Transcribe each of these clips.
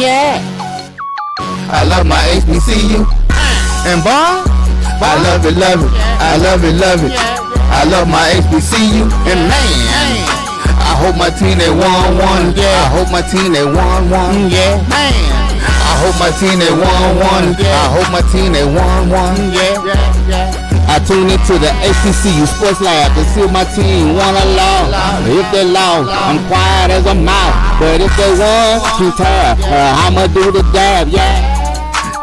Yeah. I love my HBCU. And boy, I love it, love it. I love it, love it. I love my HBCU. And man, I hope my team they won. Yeah. I hope my team they won. Yeah. Man. I hope my team they won. I hope my team they won. Yeah. I tune into the HBCU Sports Lab to see if my team won or lost. If they lost, I'm quiet as a mouse. But if they won, too tired. I'ma do the dab, yeah.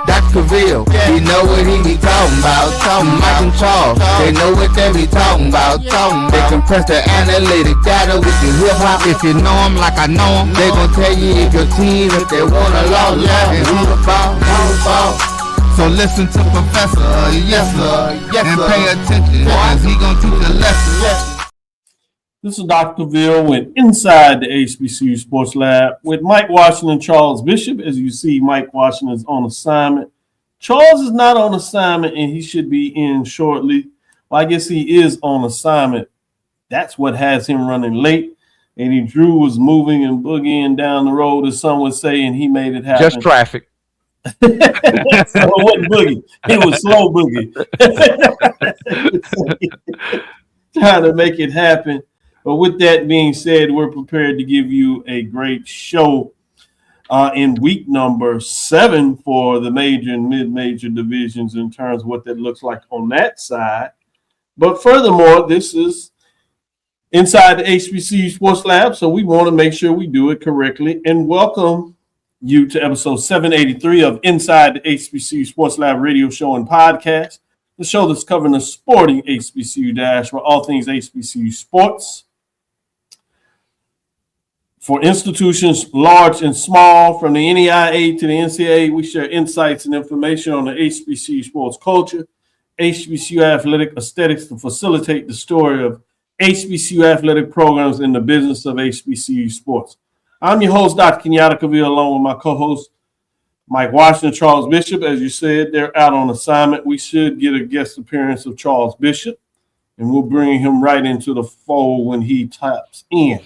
Dr. Cavil, he know what he be talking about. Mike and Charles, they know what they be talking about. They compress the analytic data with the hip hop. If you know them like I know them, they gon' tell you if your team, if they won or lost, and who the ball. So listen to Professor, yes sir, and pay attention, cause he gon' teach a lesson. This is Dr. Cavil with Inside the HBCU Sports Lab with Mike Washington and Charles Bishop. As you see, Mike Washington is on assignment. Charles is not on assignment, and he should be in shortly. Well, I guess he is on assignment. That's what has him running late. And Drew was moving and boogieing down the road, as some would say, and he made it happen. Just traffic. So it wasn't boogie. It was slow boogie. Trying to make it happen. But with that being said, we're prepared to give you a great show in week number 7 for the major and mid-major divisions in terms of what that looks like on that side. But furthermore, this is inside the HBCU Sports Lab, so we want to make sure we do it correctly. And welcome you to episode 783 of Inside the HBCU Sports Lab radio show and podcast, the show that's covering the sporting HBCU dash for all things HBCU sports. For institutions large and small, from the NEIA to the NCAA, we share insights and information on the HBCU sports culture, HBCU athletic aesthetics to facilitate the story of HBCU athletic programs in the business of HBCU sports. I'm your host, Dr. Kenyatta Cavil, along with my co-host, Mike Washington, Charles Bishop. As you said, they're out on assignment. We should get a guest appearance of Charles Bishop, and we'll bring him right into the fold when he taps in.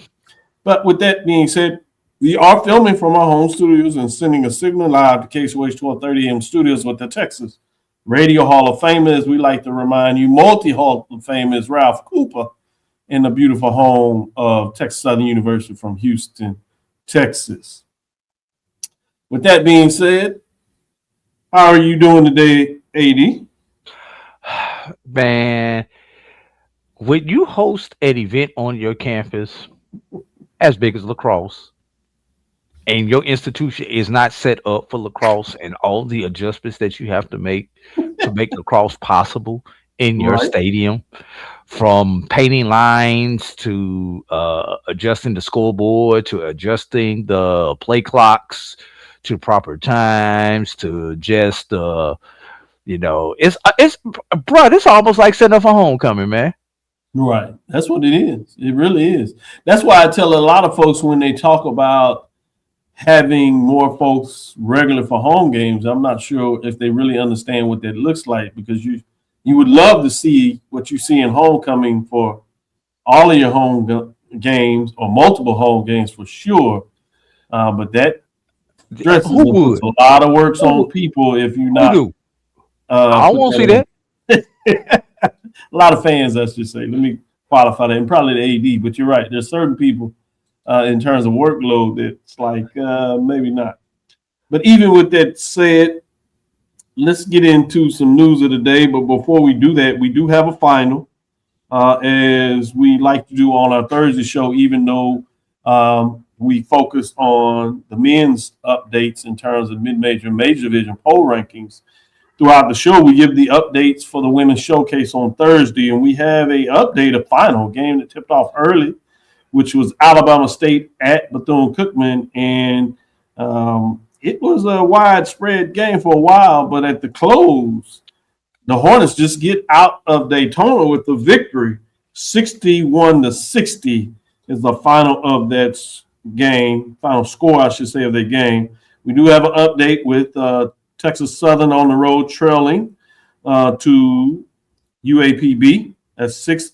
But with that being said, we are filming from our home studios and sending a signal live to KSOH 1230 AM studios with the Texas Radio Hall of Fame, as we like to remind you, multi-Hall of Fame is Ralph Cooper in the beautiful home of Texas Southern University from Houston, Texas. With that being said, how are you doing today, AD? Man, would you host an event on your campus as big as lacrosse, and your institution is not set up for lacrosse and all the adjustments that you have to make lacrosse possible in your stadium, from painting lines to adjusting the scoreboard to adjusting the play clocks to proper times to just it's almost like setting up a homecoming, man. Right. That's what it is. It really is. That's why I tell a lot of folks when they talk about having more folks regular for home games, I'm not sure if they really understand what that looks like, because you would love to see what you see in homecoming for all of your home games or multiple home games for sure. But that stresses a lot of works on people if you're not. I won't see that. A lot of fans, let's just say. Let me qualify that, and probably the AD. But you're right. There's certain people in terms of workload that's like maybe not. But even with that said, let's get into some news of the day. But before we do that, we do have a final, as we like to do on our Thursday show, even though we focus on the men's updates in terms of mid-major and major division poll rankings. Throughout the show, we give the updates for the women's showcase on Thursday, and we have a final game that tipped off early, which was Alabama State at Bethune-Cookman, and it was a widespread game for a while, but at the close, the Hornets just get out of Daytona with the victory. 61-60 is the final of that game, final score, I should say, of that game. We do have an update with Texas Southern on the road trailing to UAPB at 6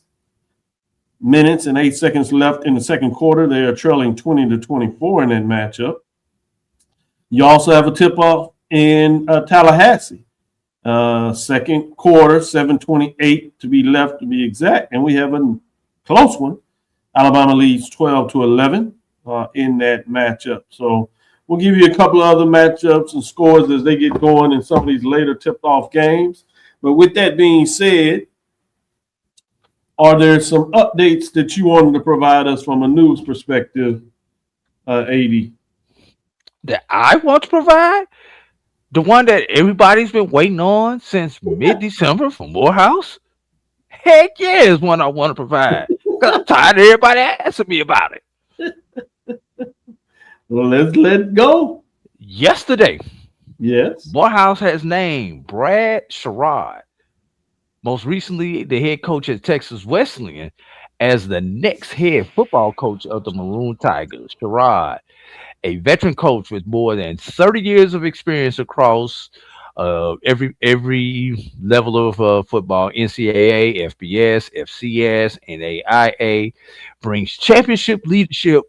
minutes and 8 seconds left in the second quarter. They are trailing 20-24 in that matchup. You also have a tip-off in Tallahassee. Second quarter, 7:28 to be left to be exact. And we have a close one. Alabama leads 12-11 in that matchup. So we'll give you a couple of other matchups and scores as they get going in some of these later tipped-off games. But with that being said, are there some updates that you wanted to provide us from a news perspective, AD? That I want to provide? The one that everybody's been waiting on since mid-December from Morehouse? Heck yeah, is one I want to provide. Because I'm tired of everybody asking me about it. Well, let's let it go. Yesterday, Yes. Morehouse has named Brad Sherrod, most recently the head coach at Texas Wesleyan, as the next head football coach of the Maroon Tigers. Sherrod, a veteran coach with more than 30 years of experience across every level of football, NCAA, FBS, FCS, and AIA, brings championship leadership,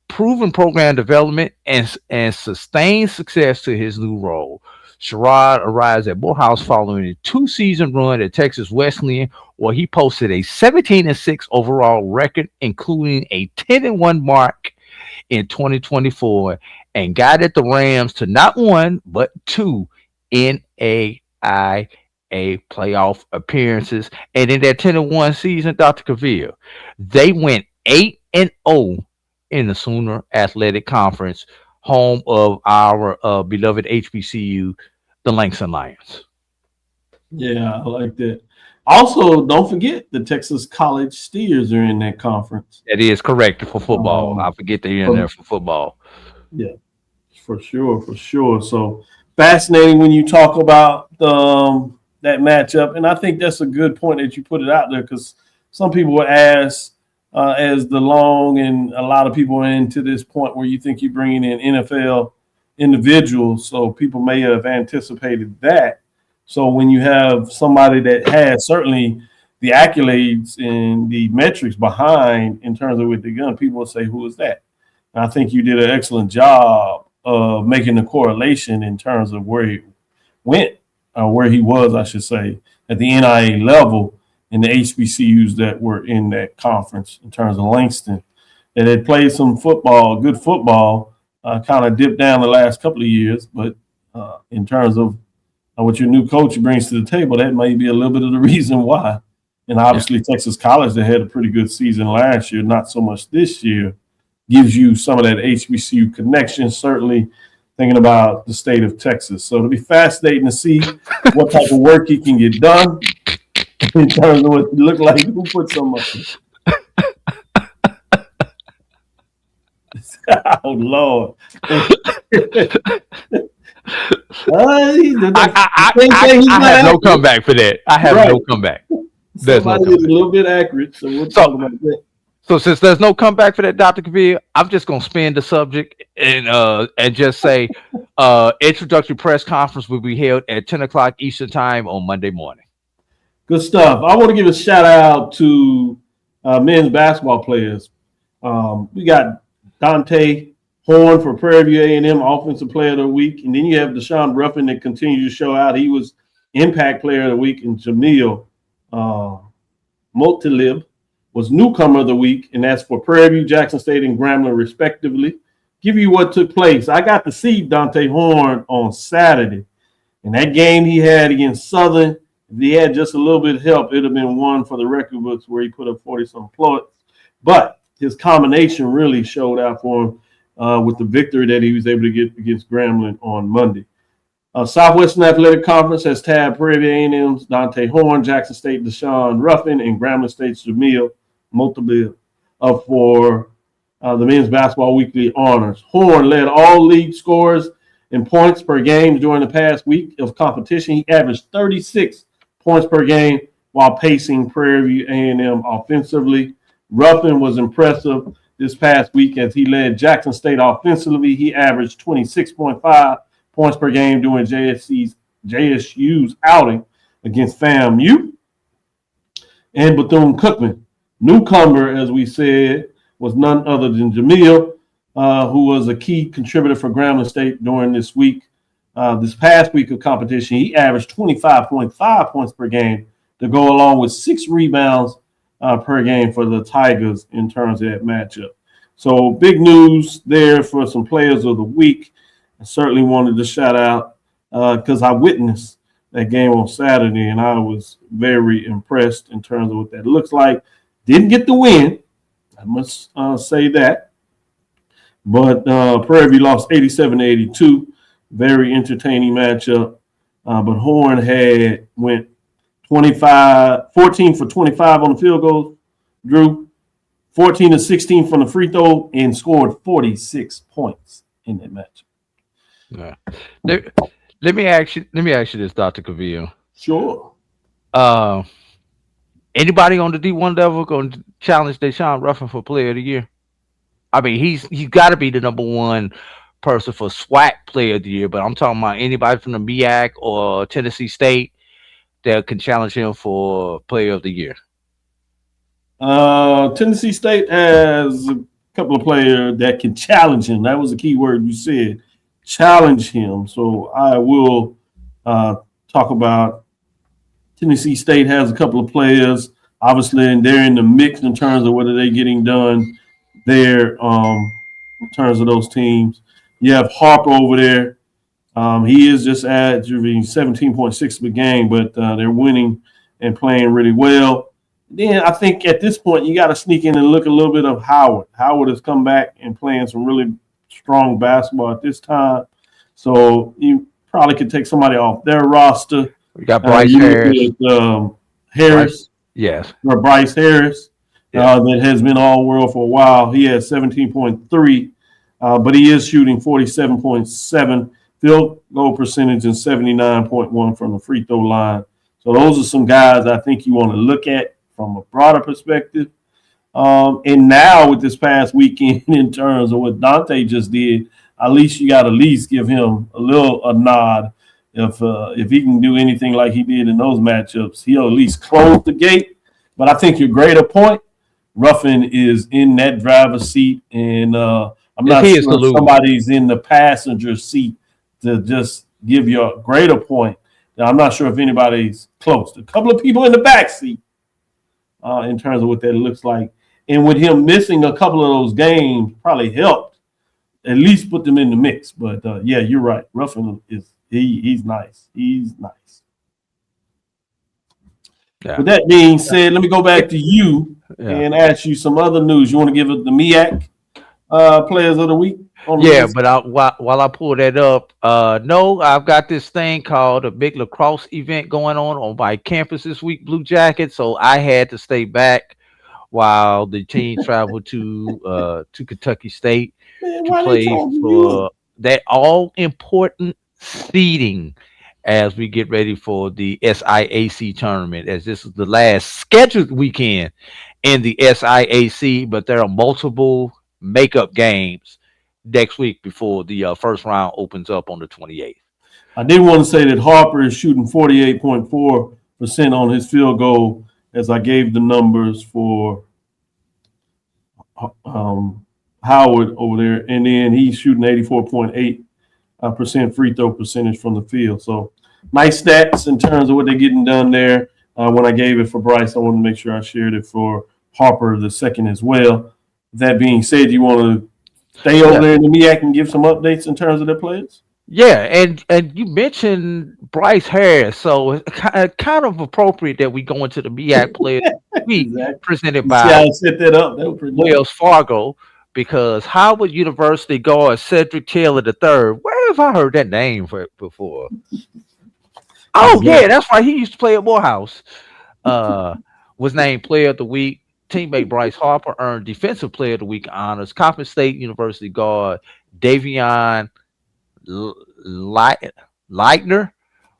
proven program development, and sustained success to his new role. Sherrod arrives at Morehouse following a 2-season run at Texas Wesleyan, where he posted a 17-6 overall record, including a 10-1 mark in 2024, and guided the Rams to not one but 2 NAIA playoff appearances. And in that 10-1 season, Dr. Cavil, they went 8-0 in the Sooner Athletic Conference, home of our beloved HBCU, the Langston Lions. Yeah, I like that. Also, don't forget the Texas College Steers are in that conference. That is correct for football. I forget they're in there for football. Yeah, for sure, for sure. So fascinating when you talk about that matchup, and I think that's a good point that you put it out there, because some people will ask as the long and a lot of people are into this point where you think you're bringing in NFL individuals, so people may have anticipated that. So when you have somebody that has certainly the accolades and the metrics behind in terms of what they're done, people will say, who is that? And I think you did an excellent job of making the correlation in terms of where he went, where he was, I should say, at the NIA level in the HBCUs that were in that conference in terms of Langston. And they played some football, good football, kind of dipped down the last couple of years. But in terms of what your new coach brings to the table, that may be a little bit of the reason why. And obviously, Texas College, they had a pretty good season last year, not so much this year, gives you some of that HBCU connection, certainly thinking about the state of Texas. So it'll be fascinating to see what type of work he can get done in terms of what it look like. Who put some up? Oh, Lord. I have no comeback for that. I have no comeback. There's Somebody is a little bit accurate, so we'll talk about that. So since there's no comeback for that, Dr. Cavil, I'm just gonna spin the subject and just say introductory press conference will be held at 10 o'clock Eastern time on Monday morning. Good stuff. I want to give a shout out to men's basketball players. We got Dante Horn for Prairie View A&M Offensive Player of the Week. And then you have Deshaun Ruffin that continues to show out. He was Impact Player of the Week. And Jamil Motilib was Newcomer of the Week. And that's for Prairie View, Jackson State, and Grambling, respectively. Give you what took place. I got to see Dante Horn on Saturday. And that game he had against Southern, if he had just a little bit of help, it would have been one for the record books where he put up 40-some points. But his combination really showed out for him with the victory that he was able to get against Grambling on Monday. Southwestern Athletic Conference has tabbed Prairie View A&M's Dante Horn, Jackson State Deshaun Ruffin, and Grambling State's Jamil Multiple for the Men's Basketball Weekly Honors. Horn led all league scorers in points per game during the past week of competition. He averaged 36 points per game while pacing Prairie View A&M offensively. Ruffin was impressive this past week as he led Jackson State offensively. He averaged 26.5 points per game during JSU's outing against FAMU. And Bethune-Cookman, newcomer, as we said, was none other than Jamil who was a key contributor for Grambling State during this week. This past week of competition, he averaged 25.5 points per game to go along with 6 rebounds per game for the Tigers in terms of that matchup. So big news there for some players of the week. I certainly wanted to shout out because I witnessed that game on Saturday, and I was very impressed in terms of what that looks like. Didn't get the win, I must say that. But Prairie View lost 87-82. Very entertaining matchup. But Horn went 14 for 25 on the field goal, Drew, 14 to 16 from the free throw, and scored 46 points in that match. Yeah. Let me ask you this, Dr. Cavil. Sure. Anybody on the D1 level going to challenge Deshaun Ruffin for Player of the Year? I mean, he's got to be the number one person for SWAC Player of the Year, but I'm talking about anybody from the MEAC or Tennessee State that can challenge him for Player of the Year. Tennessee State has a couple of players that can challenge him. That was the key word you said, challenge him. So I will talk about Tennessee State has a couple of players, obviously, and they're in the mix in terms of whether they're getting done there in terms of those teams. You have Harper over there. He is just averaging 17.6 per game, but they're winning and playing really well. Then I think at this point you got to sneak in and look a little bit of Howard. Howard has come back and playing some really strong basketball at this time. So you probably could take somebody off their roster. We got Bryce Harris. Harris. Yes. Or Bryce Harris, that has been all world for a while. He has 17.3, but he is shooting 47.7 field goal percentage and 79.1 from the free throw line. So those are some guys I think you want to look at from a broader perspective. And now with this past weekend, in terms of what Dante just did, at least you got to give him a nod. If he can do anything like he did in those matchups, he'll at least close the gate. But I think your greater point, Ruffin is in that driver's seat, and I'm not sure if somebody's in the passenger seat to just give you a greater point. Now, I'm not sure if anybody's close. A couple of people in the back seat in terms of what that looks like. And with him missing a couple of those games probably helped at least put them in the mix. But, yeah, you're right. Ruffin he's nice. He's nice. Yeah. With that being said, let me go back to you and ask you some other news. You want to give it the MEAC players of the week? Yeah, but while I pull that up, no, I've got this thing called a big lacrosse event going on my campus this week, Blue Jackets. So I had to stay back while the team traveled to Kentucky State to play for that all important seeding as we get ready for the SIAC tournament, as this is the last scheduled weekend in the SIAC, but there are multiple makeup games next week before the first round opens up on the 28th. I did want to say that Harper is shooting 48.4% on his field goal, as I gave the numbers for Howard over there, and then he's shooting 84.8% free throw percentage from the field. So nice stats in terms of what they're getting done there. When I gave it for Bryce, I wanted to make sure I shared it for Harper the second as well. That being said, you want to stay over there in the MEAC and give some updates in terms of their players? Yeah, and you mentioned Bryce Harris, so it's kind of appropriate that we go into the MEAC players presented by I set that up. That was pretty Wells Fargo, because Howard University guard Cedric Taylor III, where have I heard that name before? Oh, yeah, that's right. He used to play at Morehouse. Was named Player of the Week. Teammate Bryce Harper earned Defensive Player of the Week honors. Coppin State University guard Davion Leitner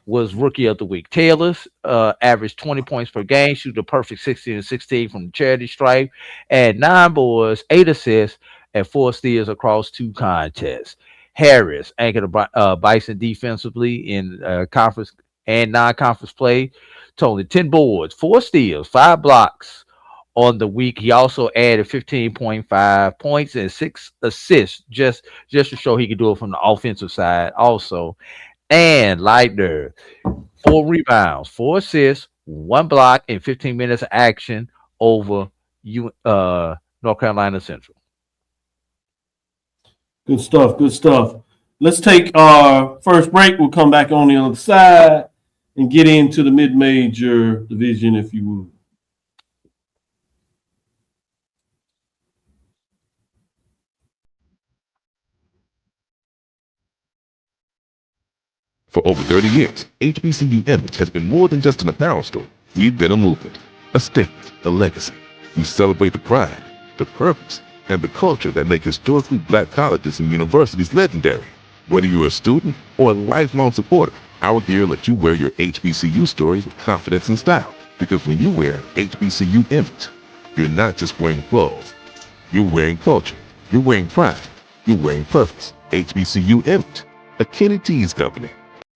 was Rookie of the Week. Taylor's averaged 20 points per game, shooting a perfect 16-16 from the charity stripe, and 9 boards, 8 assists, and 4 steals across 2 contests. Harris anchored Bison defensively in conference and non-conference play, totaling 10 boards, 4 steals, 5 blocks on the week. He also added 15.5 points and 6 assists just to show he could do it from the offensive side also. And Leitner, 4 rebounds, 4 assists, 1 block, and 15 minutes of action over North Carolina Central. Good stuff. Good stuff. Let's take our first break. We'll come back on the other side and get into the mid-major division, if you would. For over 30 years, HBCU Image has been more than just an apparel store. We've been a movement, a statement, a legacy. We celebrate the pride, the purpose, and the culture that make historically black colleges and universities legendary. Whether you're a student or a lifelong supporter, our gear lets you wear your HBCU stories with confidence and style. Because when you wear HBCU Image, you're not just wearing clothes. You're wearing culture. You're wearing pride. You're wearing purpose. HBCU Image, a Kenny T's company.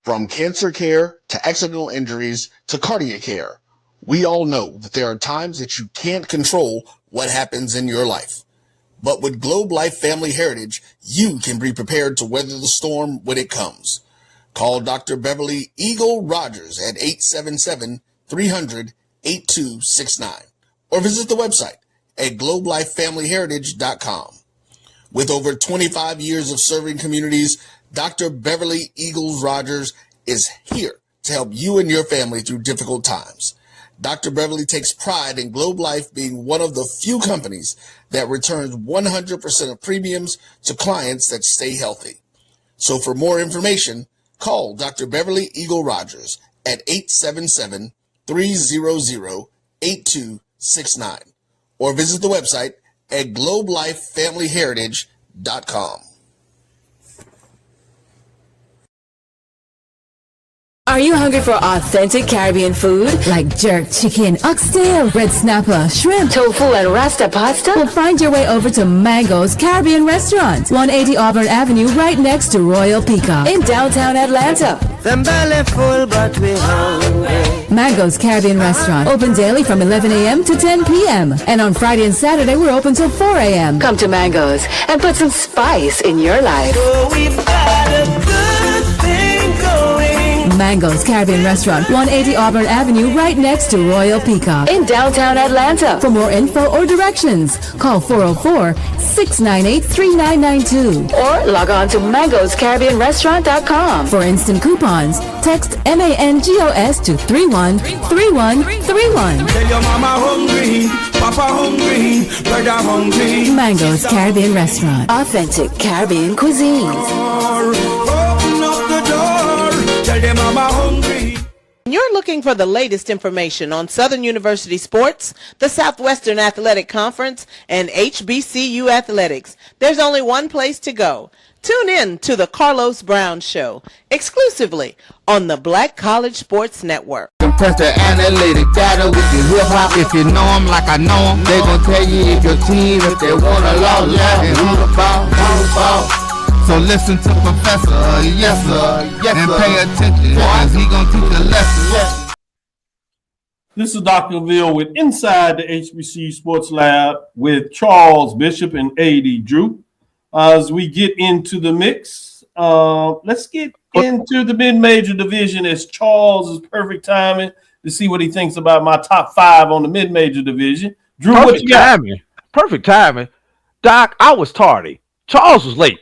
From cancer care to accidental injuries to cardiac care, we all know that there are times that you can't control what happens in your life. But with Globe Life Family Heritage, you can be prepared to weather the storm when it comes. Call Dr. Beverly Eagle Rogers at 877-300-8269 or visit the website at globelifefamilyheritage.com. With over 25 years of serving communities, Dr. Beverly Eagles Rogers is here to help you and your family through difficult times. Dr. Beverly takes pride in Globe Life being one of the few companies that returns 100% of premiums to clients that stay healthy. So for more information, call Dr. Beverly Eagle Rogers at 877-300-8269 or visit the website at globelifefamilyheritage.com. Are you hungry for authentic Caribbean food like jerk chicken, oxtail, red snapper, shrimp, tofu, and rasta pasta? Well, find your way over to Mango's Caribbean Restaurant, 180 Auburn Avenue, right next to Royal Peacock in downtown Atlanta. Them belly full, but we hungry. Mango's Caribbean Restaurant, open daily from 11 a.m. to 10 p.m. And on Friday and Saturday, we're open till 4 a.m. Come to Mango's and put some spice in your life. So we've got a good thing going. Mango's Caribbean Restaurant, 180 Auburn Avenue, right next to Royal Peacock in downtown Atlanta. For more info or directions, call 404-698-3992 or log on to mangoscaribbeanrestaurant.com. For instant coupons, text MANGOS to 313131. Tell your mama hungry, papa hungry, brother hungry. Mango's Caribbean Restaurant, authentic Caribbean cuisine. Open up the door, tell your mama hungry. You're looking for the latest information on Southern University sports, the Southwestern Athletic Conference, and HBCU athletics. There's only one place to go. Tune in to the Carlos Brown Show, exclusively on the Black College Sports Network. Compress the analytic data with your hip-hop. If you know them like I know them, they gon' tell you if your team, if they want a law, and who the ball. So listen to Professor, yes sir, and pay attention, cause he gon' teach a lesson. This is Dr. Ville with Inside the HBCU Sports Lab with Charles Bishop and A.D. Drew. As we get into the mix, let's get into the mid-major division as Charles is perfect timing to see what he thinks about my top 5 on the mid-major division. Drew, what you got? Perfect timing. Doc, I was tardy. Charles was late.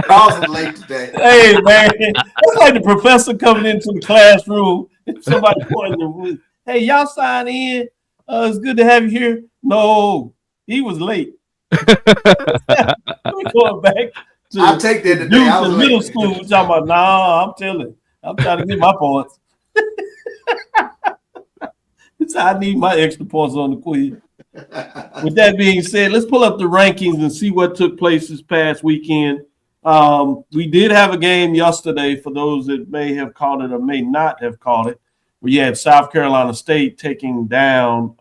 Charles was late today. Hey, man. It's like the professor coming into the classroom and somebody pointing the room. Hey, y'all sign in. It's good to have you here. No, he was late. We're going back to I'll take that today. I was middle late. school. We're talking about, nah, I'm trying to get my points. I need my extra points on the quiz. With that being said, let's pull up the rankings and see what took place this past weekend. We did have a game yesterday for those that may have caught it or may not have caught it, where you had South Carolina State taking down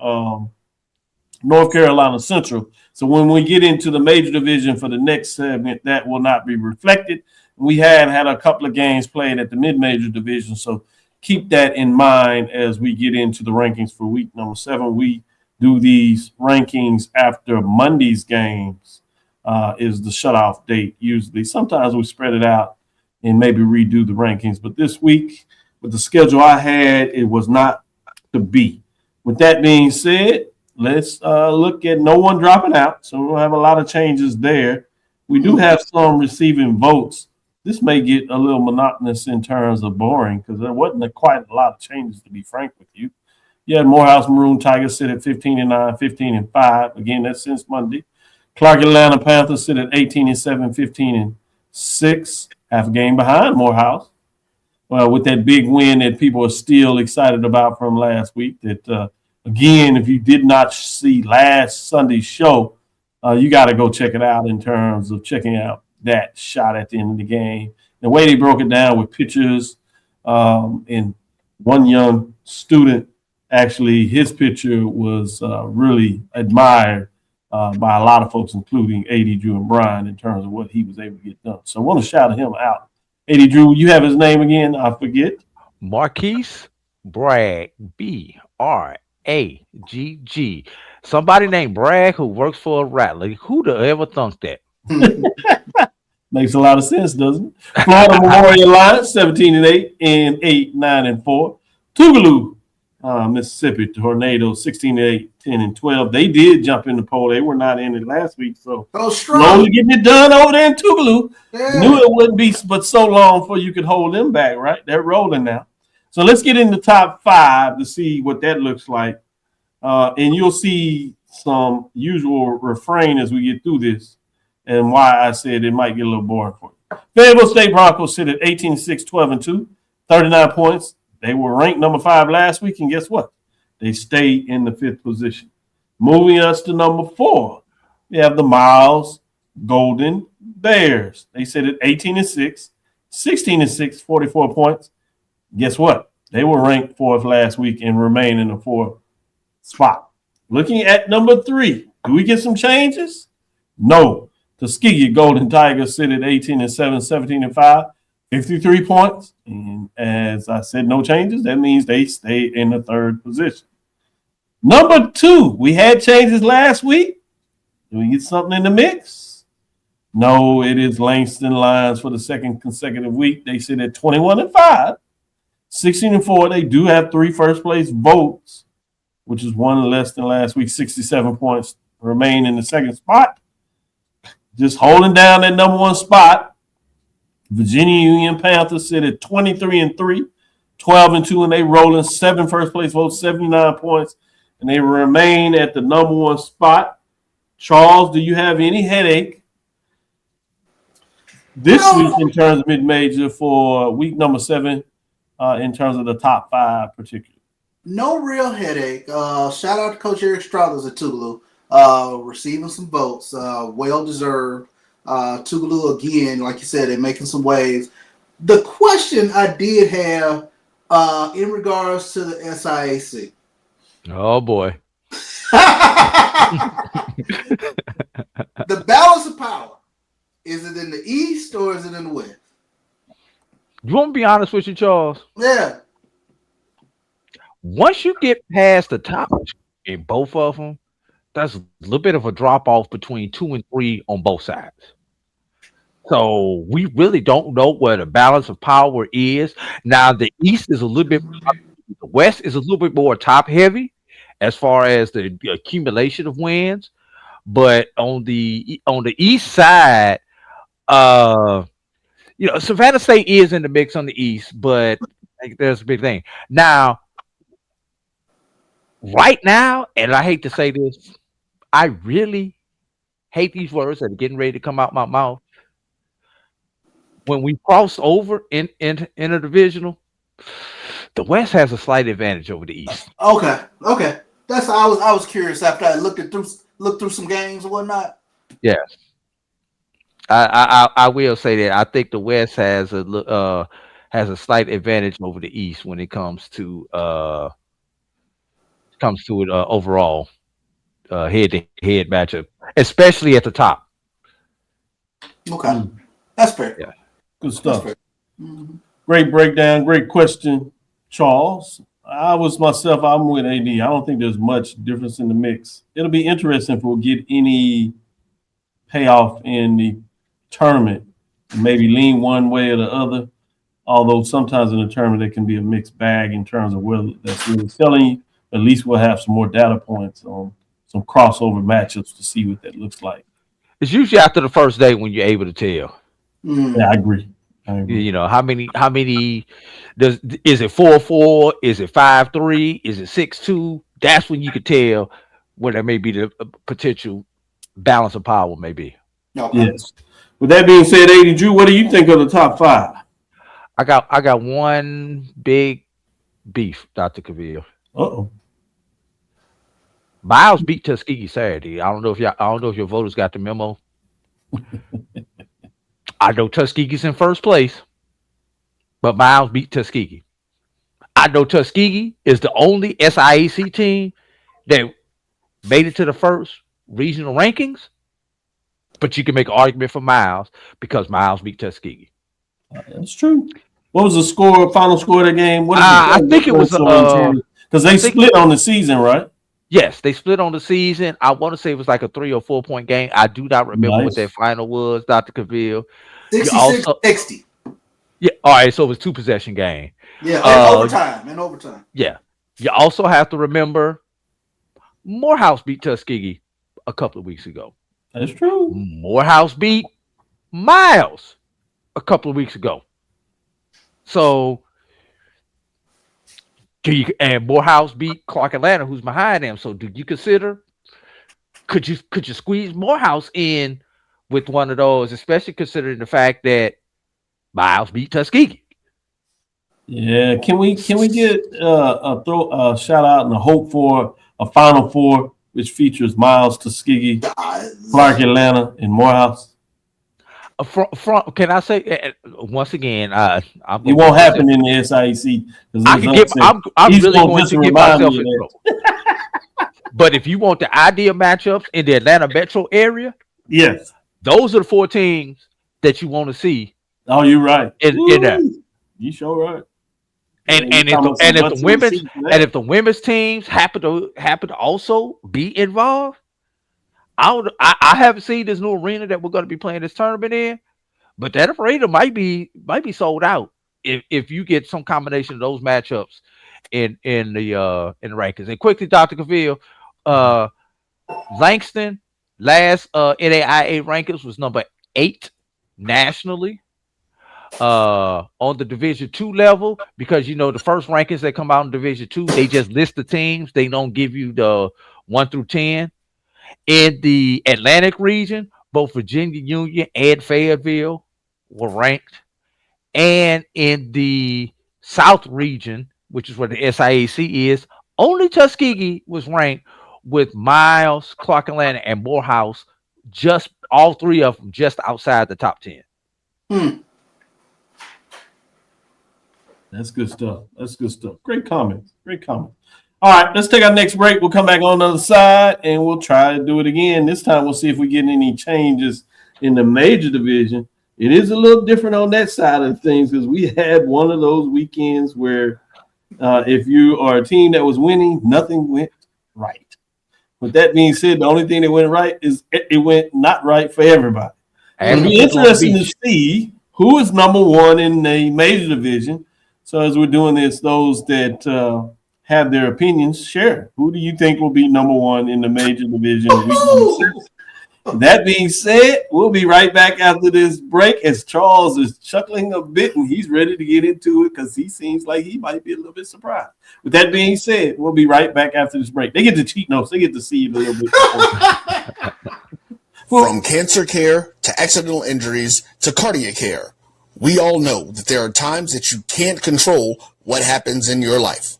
North Carolina Central. So when we get into the major division for the next segment, that will not be reflected. We had a couple of games played at the mid-major division, so keep that in mind as we get into the rankings for week number 7. We do these rankings after Monday's games is the shutoff date usually. Sometimes we spread it out and maybe redo the rankings. But this week, with the schedule I had, it was not to be. With that being said, let's look at no one dropping out. So we don't have a lot of changes there. We do have some receiving votes. This may get a little monotonous in terms of boring because there wasn't quite a lot of changes, to be frank with you. You had Morehouse Maroon Tigers sit at 15-9, 15-5. Again, that's since Monday. Clark Atlanta Panthers sit at 18-7, 15-6. Half a game behind Morehouse. Well, with that big win that people are still excited about from last week. That, again, if you did not see last Sunday's show, you got to go check it out in terms of checking out that shot at the end of the game. The way they broke it down with pictures, and one young student, actually, his picture was really admired by a lot of folks, including A.D. Drew and Brian, in terms of what he was able to get done. So I want to shout him out. A.D. Drew, you have his name again? I forget. Marquise Bragg, B-R-A-G-G. Somebody named Bragg who works for a Rattler. Who'd have ever thunk that? Makes a lot of sense, doesn't it? Florida Memorial Lions, 17-8 and 8-9-4. Tougaloo, Mississippi Tornadoes, 16-8, 10-12. They did jump in the poll. They were not in it last week, so slowly getting it done over there in Tougaloo. Yeah. Knew it wouldn't be but so long before you could hold them back, right? They're rolling now. So let's get in the top 5 to see what that looks like. And you'll see some usual refrain as we get through this and why I said it might get a little boring for you. Fayetteville State Broncos sit at 18-6, 12-2, 39 points. They were ranked number 5 last week, and guess what? They stayed in the 5th position. Moving us to number 4, we have the Miles Golden Bears. They sit at 18-6, 16-6, 44 points. Guess what? They were ranked 4th last week and remain in the 4th spot. Looking at number 3, do we get some changes? No. Tuskegee Golden Tigers sit at 18-7, 17-5. 53 points, and as I said, no changes. That means they stay in the 3rd position. Number 2, we had changes last week. Did we get something in the mix? No, it is Langston Lions for the 2nd consecutive week. They sit at 21-5, 16-4. They do have 3 first-place votes, which is 1 less than last week. 67 points remain in the 2nd spot. Just holding down that number 1 spot. Virginia Union Panthers sit at 23-3, 12-2, and they rolling 7 first-place votes, 79 points, and they remain at the number 1 spot. Charles, do you have any headache this week in terms of mid-major for week number 7 in terms of the top 5 particularly? No real headache. Shout out to Coach Eric Strathers at Tougaloo, receiving some votes, well-deserved. Tougaloo again, like you said, they're making some waves. The question I did have in regards to the SIAC. Oh boy. The balance of power. Is it in the East or is it in the West? You want to be honest with you, Charles? Yeah. Once you get past the top in both of them, that's a little bit of a drop off between 2 and 3 on both sides. So we really don't know where the balance of power is. Now the East is a little bit, the West is a little bit more top heavy as far as the accumulation of wins. But on the East side, Savannah State is in the mix on the East, but there's a big thing now. Right now, and I hate to say this, I really hate these words that are getting ready to come out my mouth. When we cross over in a divisional, the West has a slight advantage over the East. Okay. That's I was curious after I looked through some games and whatnot. Yes, I will say that I think the West has a slight advantage over the East when it comes to it overall head-to-head matchup, especially at the top. Okay, that's fair. Yeah, good stuff. Mm-hmm. Great breakdown, great question, Charles. I'm with AD. I don't think there's much difference in the mix. It'll be interesting if we'll get any payoff in the tournament, maybe lean one way or the other. Although sometimes in the tournament there can be a mixed bag in terms of whether that's really selling you. At least we'll have some more data points on some crossover matchups to see what that looks like. It's usually after the first day when you're able to tell. Yeah, I agree. You know, how many is it 4-4? Is it 5-3? Is it 6-2? That's when you could tell where there may be the potential balance of power may be. Okay. Yes. With that being said, AD Drew, what do you think of the top five? I got one big beef, Dr. Cavil. Uh-oh. Miles beat Tuskegee Saturday. I don't know if your voters got the memo. I know Tuskegee's in first place, but Miles beat Tuskegee. I know Tuskegee is the only SIAC team that made it to the first regional rankings, but you can make an argument for Miles because Miles beat Tuskegee. That's true. What was the final score of the game? I think it was because they split on the season, right? Yes, they split on the season. I want to say it was like a 3 or 4 point game. I do not remember what that final was, Dr. Cavil. 66-60. Yeah, all right, so it was 2 possession game. Yeah, and overtime. Yeah. You also have to remember Morehouse beat Tuskegee a couple of weeks ago. That's true. Morehouse beat Miles a couple of weeks ago. So and Morehouse beat Clark Atlanta, who's behind them. So do you consider could you squeeze Morehouse in with one of those, especially considering the fact that Miles beat Tuskegee? Yeah, can we get a shout out and a hope for a Final Four which features Miles, Tuskegee, Clark Atlanta, and Morehouse? Can I say once again? It won't happen in the SIAC. I'm really going to give myself a But if you want the ideal matchups in the Atlanta metro area, yes, those are the 4 teams that you want to see. Oh, you're right. In that. You sure right. And if the women's teams happen to also be involved, I haven't seen this new arena that we're going to be playing this tournament in, but that arena might be sold out if you get some combination of those matchups in the rankings. And quickly, Dr. Cavil, Langston last NAIA rankings was number 8 nationally on the Division II level, because the first rankings that come out in Division II, they just list the teams. They don't give you the 1 through 10. In the Atlantic region, both Virginia Union and Fayetteville were ranked. And in the South region, which is where the SIAC is, only Tuskegee was ranked, with Miles, Clark Atlanta, and Morehouse, just all 3 of them just outside the top 10. That's good stuff. Great comment. All right, let's take our next break. We'll come back on the other side, and we'll try to do it again. This time, we'll see if we get any changes in the major division. It is a little different on that side of things because we had one of those weekends where if you are a team that was winning, nothing went right. With that being said, the only thing that went right is it went not right for everybody. It'll be interesting to see who is number 1 in the major division. So as we're doing this, those that have their opinions, share. Who do you think will be number 1 in the major division? That being said, we'll be right back after this break as Charles is chuckling a bit and he's ready to get into it because he seems like he might be a little bit surprised. With that being said, we'll be right back after this break. They get the cheat notes. They get to see it a little bit. From cancer care to accidental injuries to cardiac care, we all know that there are times that you can't control what happens in your life.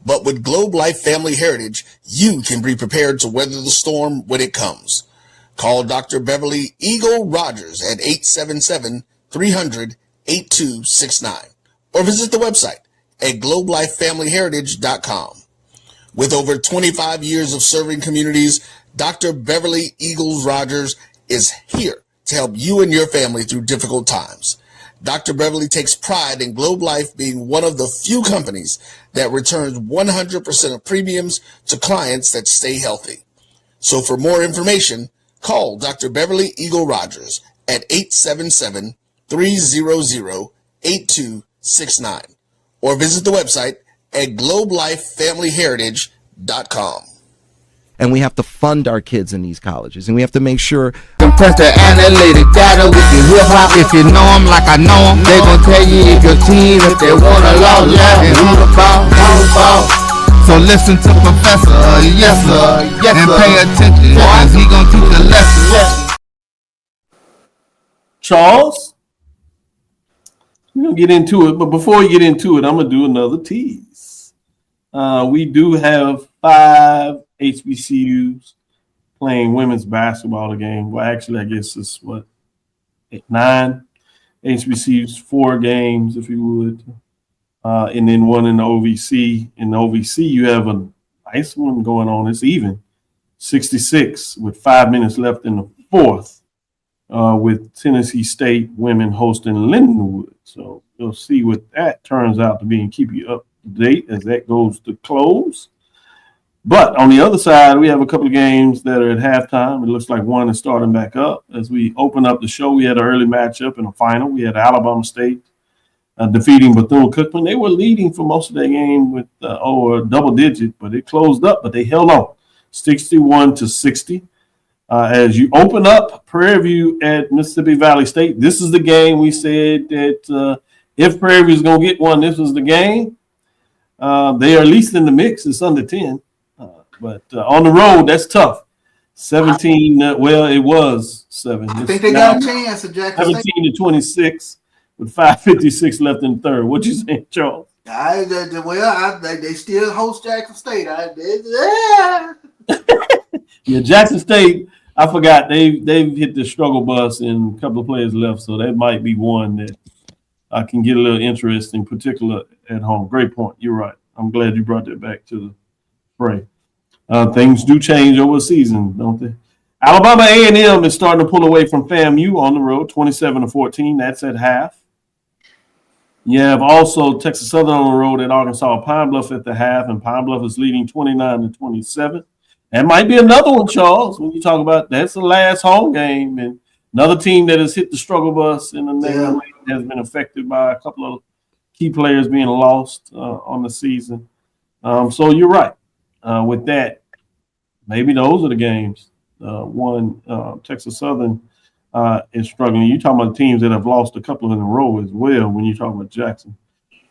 But with Globe Life Family Heritage, you can be prepared to weather the storm when it comes. Call Dr. Beverly Eagle Rogers at 877-300-8269 or visit the website at globelifefamilyheritage.com. With over 25 years of serving communities, Dr. Beverly Eagles Rogers is here to help you and your family through difficult times. Dr. Beverly takes pride in Globe Life being one of the few companies that returns 100% of premiums to clients that stay healthy. So for more information, call Dr. Beverly Eagle Rogers at 877-300-8269 or visit the website at globelifefamilyheritage.com. And we have to fund our kids in these colleges, and we have to make sure. Press the analytic data with your hip hop. If you know them like I know them, they gon' tell you if your team, if they wanna lose, and who the ball. So listen to Professor, yes sir, and pay attention, cause he gon' teach a lesson. Charles, we're gonna get into it, but before we get into it, I'm gonna do another tease. We do have 5 HBCUs playing women's basketball game. Well, actually, I guess it's 9 HBCUs, 4 games, if you would, and then 1 in the OVC. In the OVC, you have a nice one going on. It's even 66 with 5 minutes left in the fourth, with Tennessee State women hosting Lindenwood. So you'll see what that turns out to be and keep you up to date as that goes to close. But on the other side, we have a couple of games that are at halftime. It looks like one is starting back up. As we open up the show, we had an early matchup in a final. We had Alabama State defeating Bethune-Cookman. They were leading for most of their game with a double digit, but it closed up, but they held on 61-60. As you open up Prairie View at Mississippi Valley State, this is the game we said that if Prairie View is going to get one, this was the game. They are at least in the mix. It's under 10. But on the road, that's tough. 17, well, it was 7. I think they got a chance at Jackson State. 17-26 with 5:56 left in the third. What you saying, Charles? They still host Jackson State. Yeah, Jackson State, I forgot, they've hit the struggle bus and a couple of players left, so that might be one that I can get a little interest in particular at home. Great point. You're right. I'm glad you brought that back to the fray. Things do change over a season, don't they? Alabama A&M is starting to pull away from FAMU on the road, 27-14. That's at half. You have also Texas Southern on the road at Arkansas Pine Bluff at the half, and Pine Bluff is leading 29-27. That might be another one, Charles, when you talk about that's the last home game, and another team that has hit the struggle bus in the negative has been affected by a couple of key players being lost on the season. So you're right. With that, maybe those are the games. Texas Southern is struggling. You're talking about teams that have lost a couple in a row as well when you're talking about Jackson.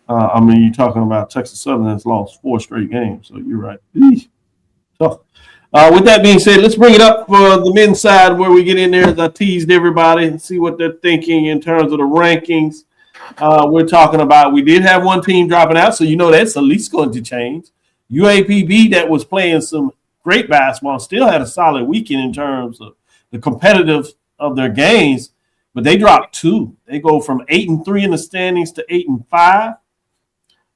You're talking about Texas Southern that's lost 4 straight games. So you're right. Eesh. Tough. With that being said, let's bring it up for the men's side where we get in there as I teased everybody and see what they're thinking in terms of the rankings. We're talking about we did have one team dropping out, so you know that's at least going to change. UAPB that was playing some great basketball still had a solid weekend in terms of the competitive of their games, but they dropped 2. They go from 8-3 in the standings to 8-5.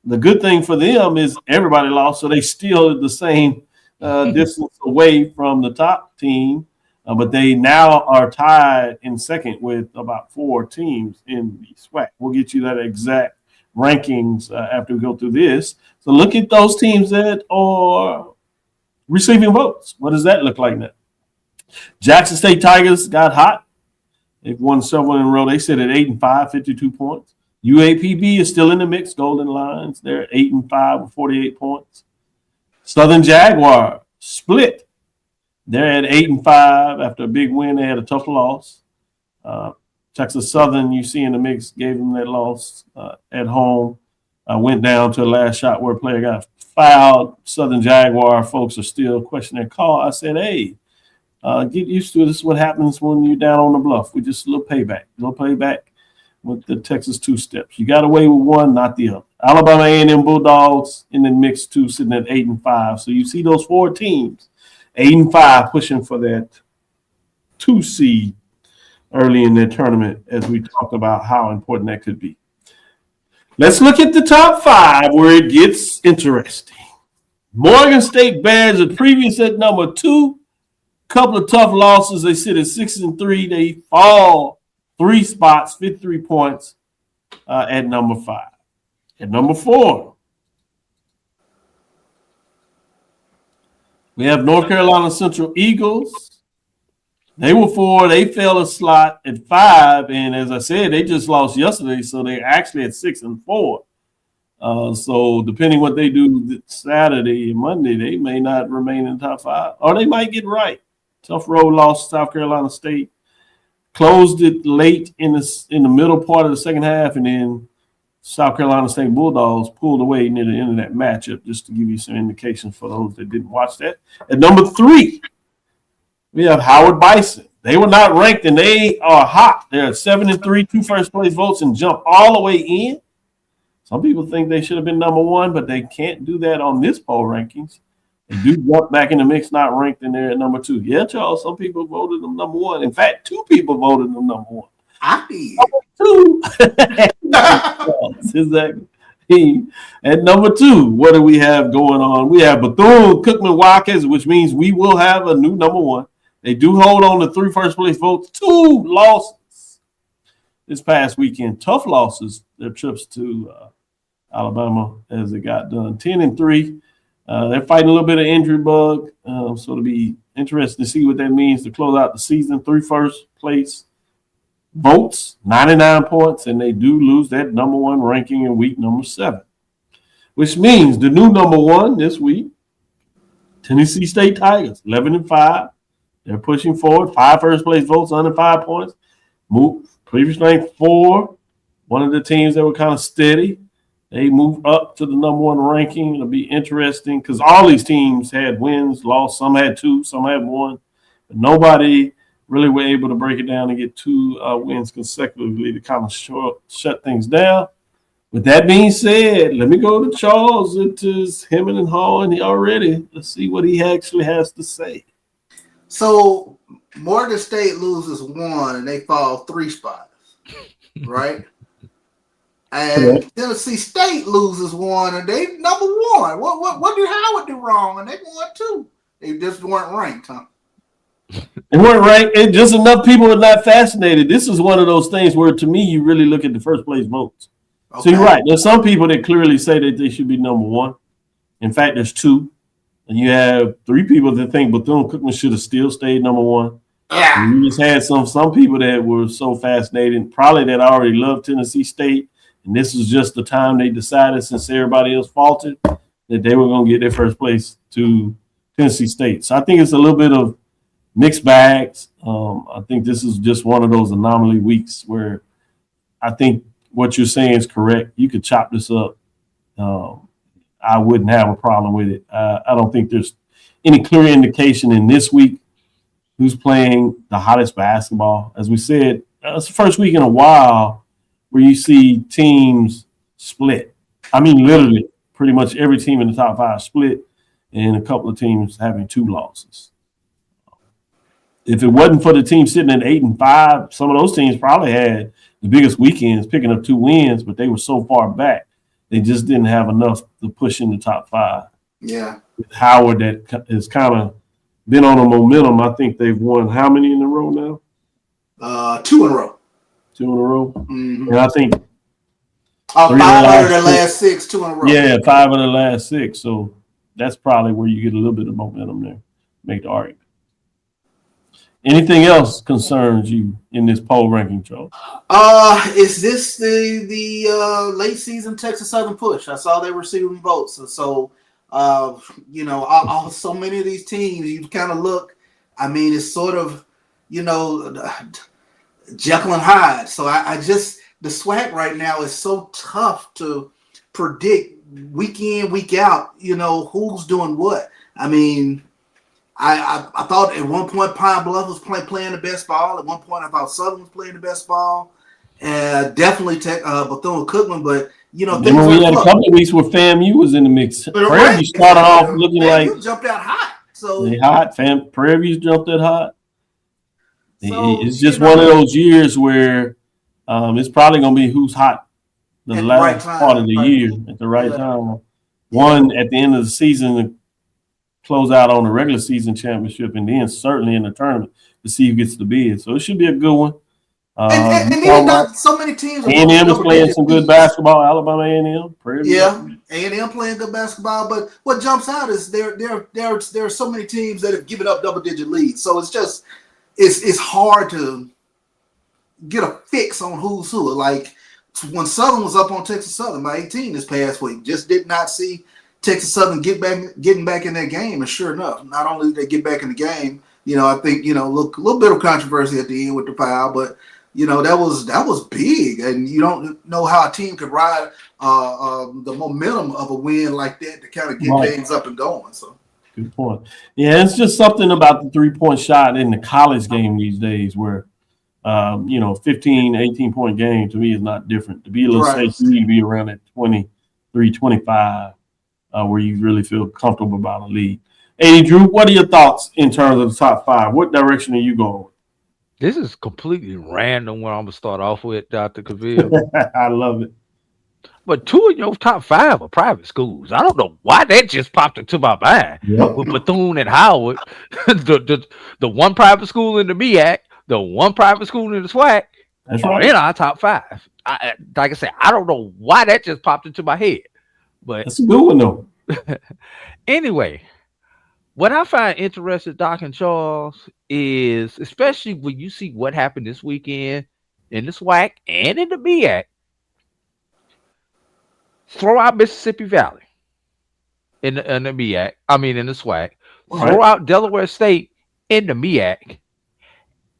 The good thing for them is everybody lost, so they still the same distance away from the top team, but they now are tied in second with about 4 teams in the SWAC. We'll get you that exact rankings after we go through this. So look at those teams that are receiving votes. What does that look like now? Jackson State Tigers got hot. They've won several in a row. They sit at 8-5, 52 points. UAPB is still in the mix. Golden Lions, they're 8-5 with 48 points. Southern Jaguar split. They're at 8-5 after a big win. They had a tough loss. Texas Southern, you see in the mix, gave them that loss at home. Went down to the last shot where a player got fouled. Southern Jaguar folks are still questioning their call. I said, hey, get used to it. This is what happens when you're down on the bluff. We just a little payback with the Texas 2 steps. You got away with one, not the other. Alabama A&M Bulldogs in the mix too, sitting at 8-5. So you see those 4 teams, 8-5, pushing for that 2 seed early in their tournament as we talk about how important that could be. Let's look at the top 5 where it gets interesting. Morgan State Bears are previous at number 2. Couple of tough losses. They sit at 6-3. They fall 3 spots, 53 points. at number 5. At number 4, we have North Carolina Central Eagles. They were 4. They fell a slot at 5, and as I said, they just lost yesterday, so they're actually at 6 and 4. So depending what they do Saturday and Monday, they may not remain in the top 5, or they might get right. Tough road loss, South Carolina State. Closed it late in the middle part of the second half, and then South Carolina State Bulldogs pulled away near the end of that matchup, just to give you some indication for those that didn't watch that. At number 3, we have Howard Bison. They were not ranked, and they are hot. They're at 7 and 3, 2 first-place votes, and jump all the way in. Some people think they should have been number 1, but they can't do that on this poll rankings. They do jump back in the mix, not ranked, and they're at number 2. Yeah, Charles, some people voted them number 1. In fact, 2 people voted them number 1. I did. Number 2. Exactly. At number 2, what do we have going on? We have Bethune-Cookman Wildcats, which means we will have a new number 1. They do hold on to 3 first-place votes, 2 losses this past weekend. Tough losses, their trips to Alabama as it got done. 10 and 3. They're fighting a little bit of injury bug, so it'll be interesting to see what that means to close out the season. 3 first-place votes, 99 points, and they do lose that number 1 ranking in week number 7, which means the new number 1 this week, Tennessee State Tigers, 11 and 5. They're pushing forward. 5 first-place votes, under 5 points. Previous ranked 4. One of the teams that were kind of steady. They move up to the number 1 ranking. It'll be interesting because all these teams had wins, lost. Some had 2, some had 1. But nobody really were able to break it down and get 2 wins consecutively to kind of shut things down. With that being said, let me go to Charles. It is him and hawing already. Let's see what he actually has to say. So Morgan State loses 1 and they fall 3 spots, right? And Tennessee State loses 1 and they number 1. What did Howard do wrong? And they won 2. They just weren't ranked, huh? They weren't ranked. And just enough people are not fascinated. This is one of those things where, to me, you really look at the first place votes. Okay. So you're right. There's some people that clearly say that they should be number 1. In fact, there's 2. And you have 3 people that think Bethune-Cookman should have still stayed number 1. Yeah. And you just had some people that were so fascinated, probably that already loved Tennessee State. And this was just the time they decided, since everybody else faltered, that they were going to get their first place to Tennessee State. So I think it's a little bit of mixed bags. I think this is just one of those anomaly weeks where I think what you're saying is correct. You could chop this up. I wouldn't have a problem with it. I don't think there's any clear indication in this week who's playing the hottest basketball. As we said, it's the first week in a while where you see teams split. I mean, literally, pretty much every team in the top 5 split, and a couple of teams having 2 losses. If it wasn't for the team sitting at 8 and 5, some of those teams probably had the biggest weekends, picking up 2 wins, but they were so far back, they just didn't have enough to push in the top 5. Yeah. With Howard, that has kind of been on a momentum. I think they've won how many in a row now? 2 in a row. 2 in a row. Mm-hmm. And I think 5 out of the last 6, 2 in a row. Yeah, 5 of the last 6. So that's probably where you get a little bit of momentum there. Make the argument. Anything else concerns you in this poll ranking, Joe? Is this the late season Texas Southern push? I saw they were receiving votes. So so many of these teams, you kind of look, I mean, it's sort of, Jekyll and Hyde. So I just, the SWAC right now is so tough to predict week in, week out, who's doing what. I mean, I thought at one point Pine Bluff was playing the best ball. At one point I thought Southern was playing the best ball. Definitely Bethune-Cookman, but then we had a couple of weeks where FAMU was in the mix. Prairie View started off looking like jumped out hot. So they hot. Prairie View jumped that hot. So, it's just one of those years where it's probably going to be who's hot the last part of the year at the right time. One at the end of the season to close out on the regular season championship, and then certainly in the tournament to see who gets the bid. So it should be a good one. And then not so many teams. A&M is playing some good basketball. Alabama A&M. Yeah, A&M playing good basketball. But what jumps out is there are so many teams that have given up double-digit leads. So it's hard to get a fix on who's who. Like when Southern was up on Texas Southern by 18 this past week, just did not see Texas Southern getting back in that game. And sure enough, not only did they get back in the game, I think a little bit of controversy at the end with the foul, but that was big, and you don't know how a team could ride the momentum of a win like that to kind of get things up and going. So, good point. Yeah, it's just something about the 3-point shot in the college game these days where, 15, 18-point game to me is not different. To be a little safe, you need to be around at 23, 25, where you really feel comfortable about a lead. Eddie Drew, what are your thoughts in terms of the top 5? What direction are you going? This is completely random where I'm going to start off with, Dr. Cavil. I love it. But 2 of your top 5 are private schools. I don't know why that just popped into my mind. Yep. With Bethune and Howard, the one private school in the MEAC, the one private school in the SWAC, that's are right. in our top 5. Like I said, I don't know why that just popped into my head. But that's a good one, though. Anyway, what I find interesting, Doc and Charles, is especially when you see what happened this weekend in the SWAC and in the MEAC, throw out Mississippi Valley in the MEAC, in the SWAC, throw out Delaware State in the MEAC.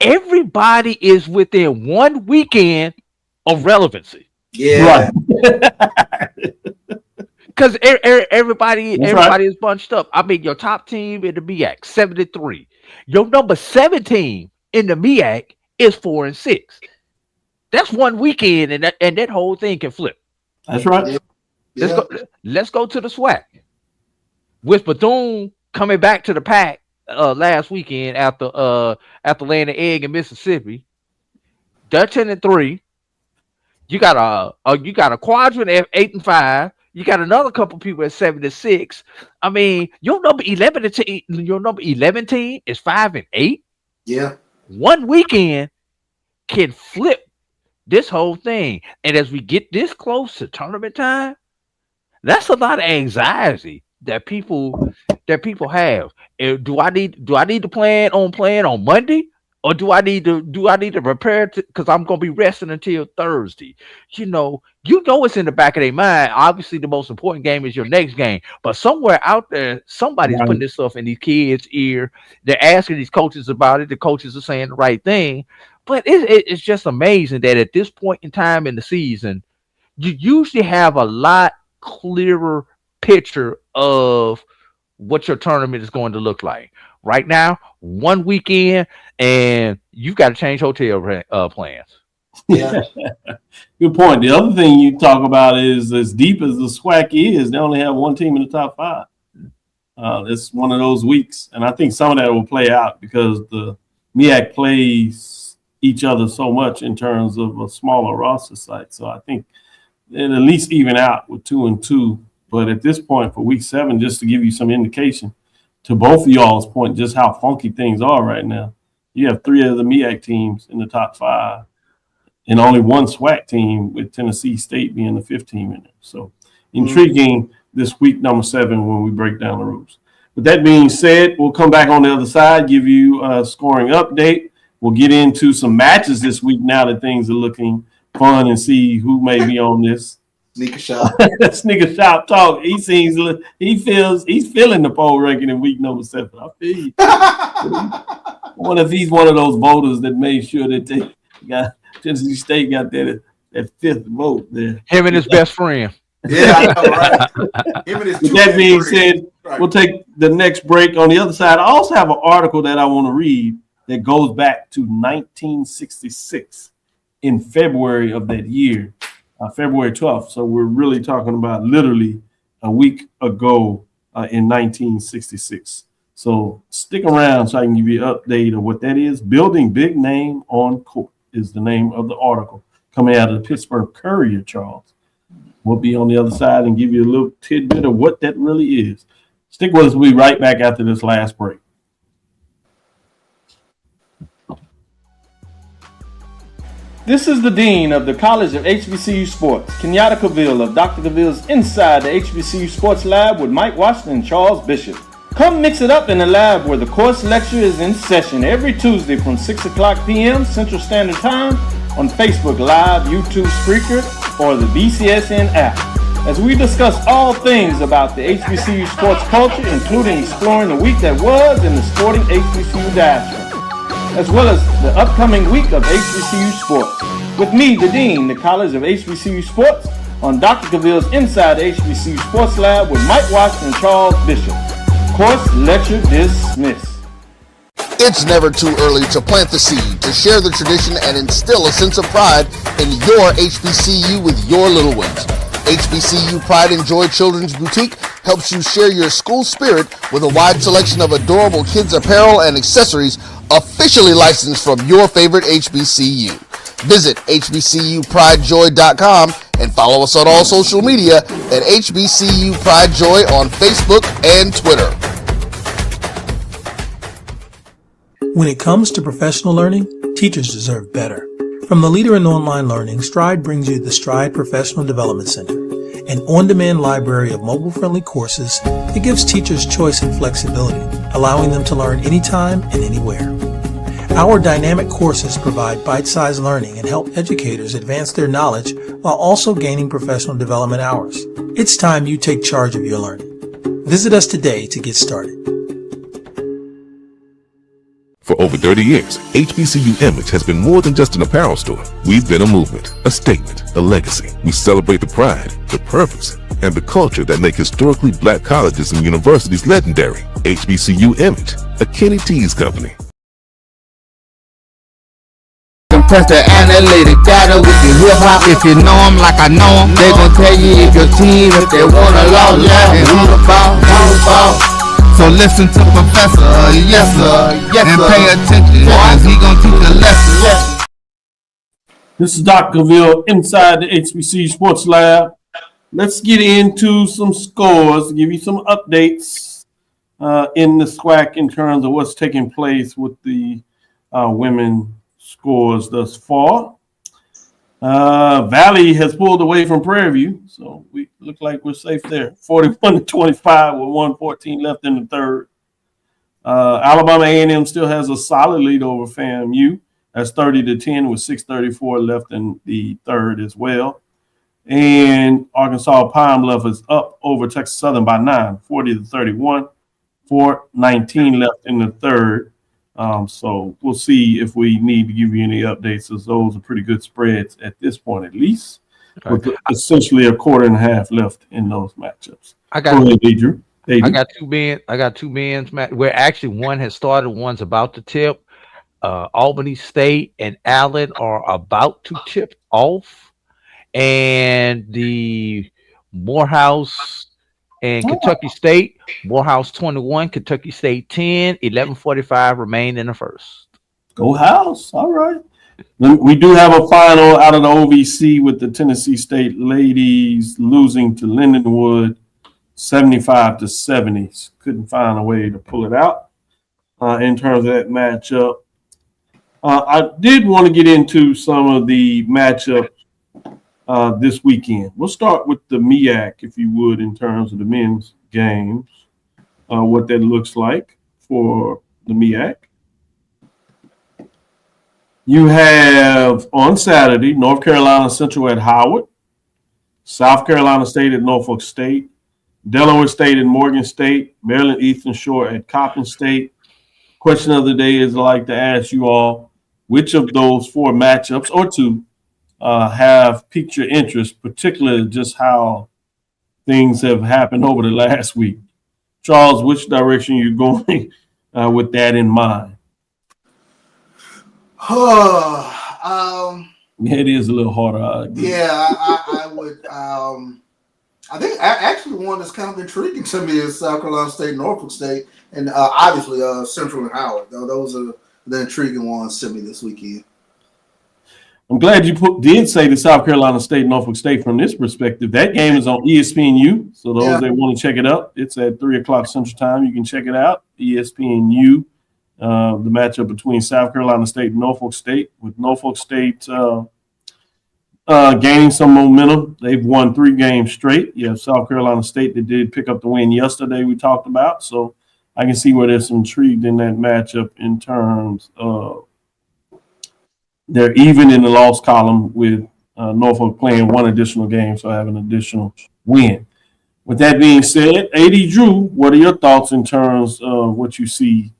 Everybody is within 1 weekend of relevancy. Yeah. Because everybody is bunched up. Your top team in the MEAC, 73. Your number 7 team in the MEAC is 4-6. That's 1 weekend, and that whole thing can flip. That's right. Yeah. Let's go to the SWAC. With Bethune coming back to the pack last weekend after laying an egg in Mississippi. They're 10-3. You got a quadrant at 8-5. You got another couple people at 7-6. Your number 11 team is 5-8. Yeah. 1 weekend can flip this whole thing. And as we get this close to tournament time, that's a lot of anxiety that people have. Do I need to plan on Monday? Or do I need to prepare because I'm gonna be resting until Thursday? It's in the back of their mind. Obviously, the most important game is your next game, but somewhere out there, somebody's putting this stuff in these kids' ear. They're asking these coaches about it. The coaches are saying the right thing, but it's just amazing that at this point in time in the season, you usually have a lot clearer picture of what your tournament is going to look like. Right now, 1 weekend, and you've got to change hotel plans. Yeah. Good point. The other thing you talk about is as deep as the SWAC is, they only have 1 team in the top 5. It's one of those weeks, and I think some of that will play out because the MEAC plays each other so much in terms of a smaller roster site. So I think it'll at least even out with 2-2. But at this point, for week 7, just to give you some indication, to both of y'all's point, just how funky things are right now. You have 3 of the MEAC teams in the top 5 and only 1 SWAC team with Tennessee State being the 5th team in there. So intriguing this week number 7 when we break down the rules. With that being said, we'll come back on the other side, give you a scoring update. We'll get into some matches this week now that things are looking fun and see who may be on this. Sneaker shop. Sneaker shop talk. He's feeling the poll ranking in week number 7. I feel you. I wonder if he's one of those voters that made sure that they got Tennessee State got that 5th vote there. Him and his best friend. Yeah, I know, right? Him and his With that being said, we'll take the next break. On the other side, I also have an article that I want to read that goes back to 1966 in February of that year. February 12th. So we're really talking about literally a week ago in 1966. So stick around so I can give you an update of what that is. Building Big Name on Court is the name of the article coming out of the Pittsburgh Courier, Charles. We'll be on the other side and give you a little tidbit of what that really is. Stick with us. We'll be right back after this last break. This is the Dean of the College of HBCU Sports, Kenyatta Cavil of Dr. Cavil's Inside the HBCU Sports Lab with Mike Washington and Charles Bishop. Come mix it up in the lab where the course lecture is in session every Tuesday from 6 o'clock p.m. Central Standard Time on Facebook Live, YouTube Spreaker, or the BCSN app, as we discuss all things about the HBCU sports culture, including exploring the week that was in the sporting HBCU diaspora, as well as the upcoming week of HBCU sports. With me, the Dean, the College of HBCU Sports, on Dr. Cavil's Inside the HBCU Sports Lab with Mike Washington and Charles Bishop. Course lecture dismissed. It's never too early to plant the seed, to share the tradition, and instill a sense of pride in your HBCU with your little ones. HBCU Pride and Joy Children's Boutique helps you share your school spirit with a wide selection of adorable kids apparel and accessories officially licensed from your favorite HBCU. Visit hbcupridejoy.com and follow us on all social media at HBCU Pride Joy on Facebook and Twitter. When it comes to professional learning, teachers deserve better. From the leader in online learning, Stride brings you the Stride Professional Development Center, an on-demand library of mobile-friendly courses that gives teachers choice and flexibility, allowing them to learn anytime and anywhere. Our dynamic courses provide bite-sized learning and help educators advance their knowledge while also gaining professional development hours. It's time you take charge of your learning. Visit us today to get started. For over 30 years, HBCU Image has been more than just an apparel store. We've been a movement, a statement, a legacy. We celebrate the pride, the purpose, and the culture that make historically black colleges and universities legendary. HBCU Image, a Kenny T's company. Test the analytic data with your hip hop. If you know them like I know them, they gon' tell you if your team, if they wanna lose, and who the ball. So listen to Professor, yes sir, and pay attention, cause he gon' teach a lesson. This is Dr. Cavil inside the HBCU Sports Lab. Let's get into some scores, give you some updates in the SWAC in terms of what's taking place with the women scores thus far. Valley has pulled away from Prairie View, so we look like we're safe there. 41-25 with 1:14 left in the third. Alabama A&M still has a solid lead over FAMU. That's 30-10 with 6:34 left in the third as well. And Arkansas Pine Bluff is up over Texas Southern by 9, 40-31, 4:19 left in the third. So we'll see if we need to give you any updates, as those are pretty good spreads at this point, at least, with essentially a quarter and a half left in those matchups. I got two men's match where actually one has started, one's about to tip. Albany State and Allen are about to tip off, and the Morehouse and Kentucky State, Morehouse 21, Kentucky State 10, 11:45 remain in the first. Go House. All right. We do have a final out of the OVC with the Tennessee State ladies losing to Lindenwood 75-70. Couldn't find a way to pull it out in terms of that matchup. I did want to get into some of the matchups this weekend. We'll start with the MEAC, if you would, in terms of the men's games, what that looks like for the MEAC. You have on Saturday, North Carolina Central at Howard, South Carolina State at Norfolk State, Delaware State at Morgan State, Maryland Eastern Shore at Coppin State. Question of the day is, I'd like to ask you all, which of those four matchups, or two, have piqued your interest, particularly just how things have happened over the last week? Charles, which direction are you going with that in mind? It is a little harder. Yeah, I would. I think actually one that's kind of intriguing to me is South Carolina State, Norfolk State, and obviously Central and Howard. Though those are the intriguing ones to me this weekend. I'm glad you did say the South Carolina State, Norfolk State from this perspective. That game is on ESPNU, so those that want to check it out, it's at 3 o'clock Central Time. You can check it out, ESPNU, the matchup between South Carolina State and Norfolk State, with Norfolk State gaining some momentum. They've won 3 games straight. You have South Carolina State that did pick up the win yesterday we talked about. So I can see where there's some intrigue in that matchup in terms of they're even in the loss column with Norfolk playing 1 additional game, so have an additional win. With that being said, AD Drew, what are your thoughts in terms of what you see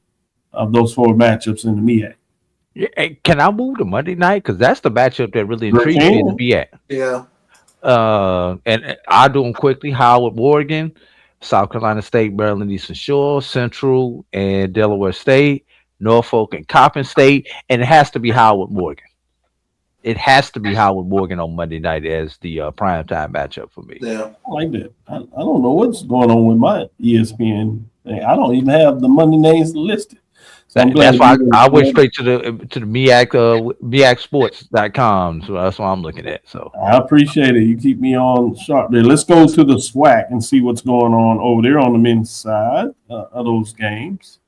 of those 4 matchups in the MEAC? Yeah, can I move to Monday night? Because that's the matchup that really intrigues me to be at. Yeah. And I'll do them quickly. Howard, Morgan, South Carolina State, Maryland Eastern Shore, Central, and Delaware State, Norfolk, and Coppin State. And it has to be Howard, Morgan. It has to be Howard, Morgan on Monday night as the primetime matchup for me. Yeah. I like that. I don't know what's going on with my ESPN thing. I don't even have the Monday names listed. So that's why I went straight to the MEAC, MEACsports.com. So that's what I'm looking at. So I appreciate it. You keep me on sharp there. Let's go to the SWAC and see what's going on over there on the men's side of those games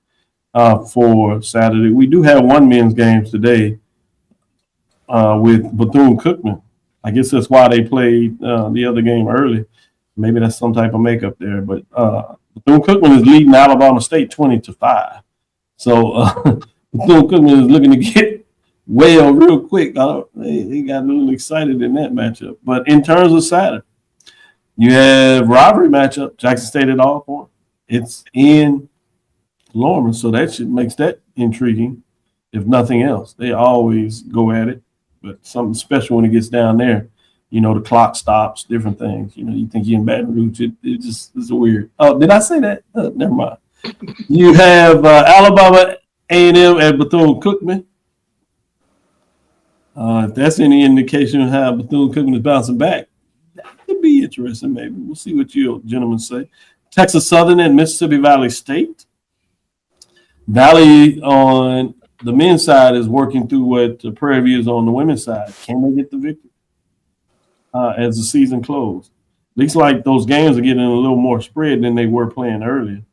for Saturday. We do have 1 men's game today with Bethune-Cookman. I guess that's why they played the other game early. Maybe that's some type of makeup there. But Bethune-Cookman is leading Alabama State 20-5. So Bethune-Cookman is looking to get well real quick. They got a little excited in that matchup. But in terms of Saturday, you have rivalry matchup, Jackson State at Alcorn. It's in Lorman, so that makes that intriguing, if nothing else. They always go at it, but something special when it gets down there. You know, the clock stops, different things. You know, you think you're in Baton Rouge. It just is weird. Oh, did I say that? Never mind. You have Alabama A&M at Bethune-Cookman. If that's any indication of how Bethune-Cookman is bouncing back, that could be interesting maybe. We'll see what you gentlemen say. Texas Southern and Mississippi Valley State. Valley on the men's side is working through what Prairie View is on the women's side. Can they get the victory as the season closed? Looks like those games are getting a little more spread than they were playing earlier.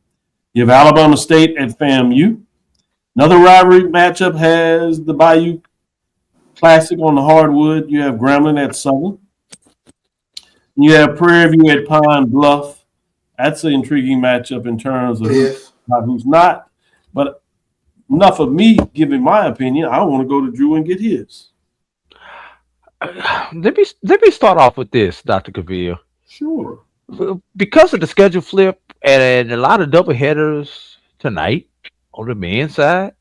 You have Alabama State at FAMU. Another rivalry matchup has the Bayou Classic on the hardwood. You have Grambling at Southern. You have Prairie View at Pine Bluff. That's an intriguing matchup in terms of who's not. But enough of me giving my opinion. I want to go to Drew and get his. Let me start off with this, Dr. Cavil. Sure. Because of the schedule flip and a lot of double headers tonight on the men's side,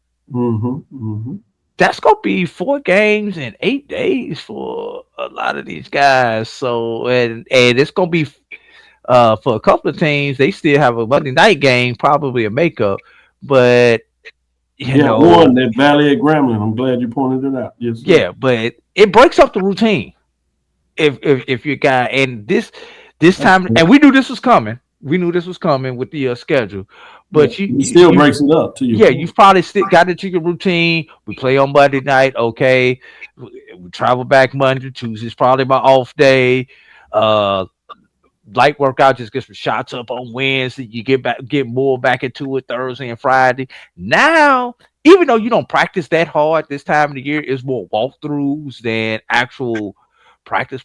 that's gonna be 4 games in 8 days for a lot of these guys. So and it's gonna be for a couple of teams. They still have a Monday night game, probably a makeup, but you know, one that Valley at Grambling. I'm glad you pointed it out. Yes, sir. Yeah, but it breaks up the routine. If you got and this time, and we knew this was coming. We knew this was coming with the schedule, but you still breaks it up to you. Yeah, you've probably still got into your routine. We play on Monday night, okay. We travel back Monday, Tuesday's probably my off day. Light workout, just get some shots up on Wednesday. You get more back into it Thursday and Friday. Now, even though you don't practice that hard this time of the year, it's more walkthroughs than actual practice.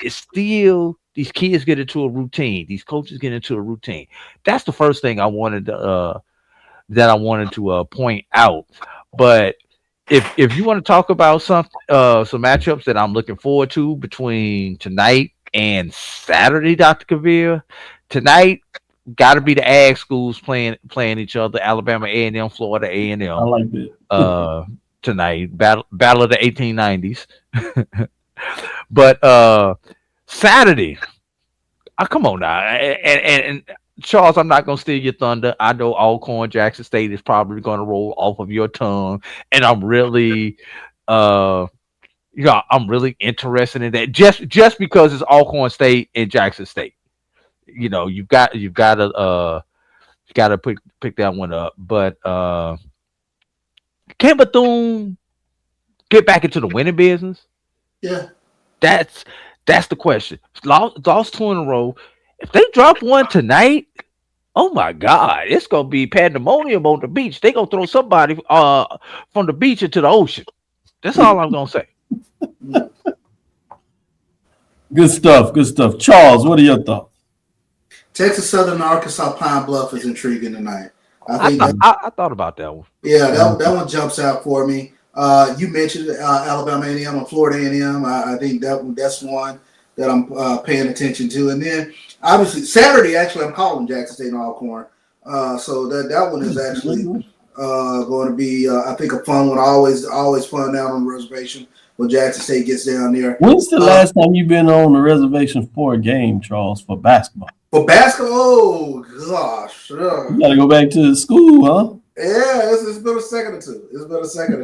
It's still these kids get into a routine. These coaches get into a routine. That's the first thing I wanted to point out. But if you want to talk about some matchups that I'm looking forward to between tonight and Saturday, Dr. Cavil, tonight got to be the ag schools playing each other. Alabama A&M, Florida A&M. I like that. Tonight, battle of the 1890s. But Saturday, come on now, and Charles, I'm not gonna steal your thunder. I know Alcorn Jackson State is probably going to roll off of your tongue, and I'm really, I'm really interested in that. Just because it's Alcorn State and Jackson State, you know, you've got to pick that one up. But can Bethune get back into the winning business? Yeah. That's the question. Lost 2 in a row. If they drop one tonight, oh my God, it's gonna be pandemonium on the beach. They gonna throw somebody from the beach into the ocean. That's all I'm gonna say. Good stuff. Good stuff. Charles, what are your thoughts? Texas Southern Arkansas Pine Bluff is intriguing tonight. I thought about that one. Yeah, that one jumps out for me. You mentioned Alabama A&M and Florida A&M. I think that's one that I'm paying attention to. And then obviously Saturday, actually, I'm calling Jackson State and Alcorn. So that one is actually going to be, I think, a fun one. Always fun out on the reservation when Jackson State gets down there. When's the last time you've been on the reservation for a game, Charles, for basketball? For basketball, oh gosh, you got to go back to the school, huh? Yeah, it's been a second or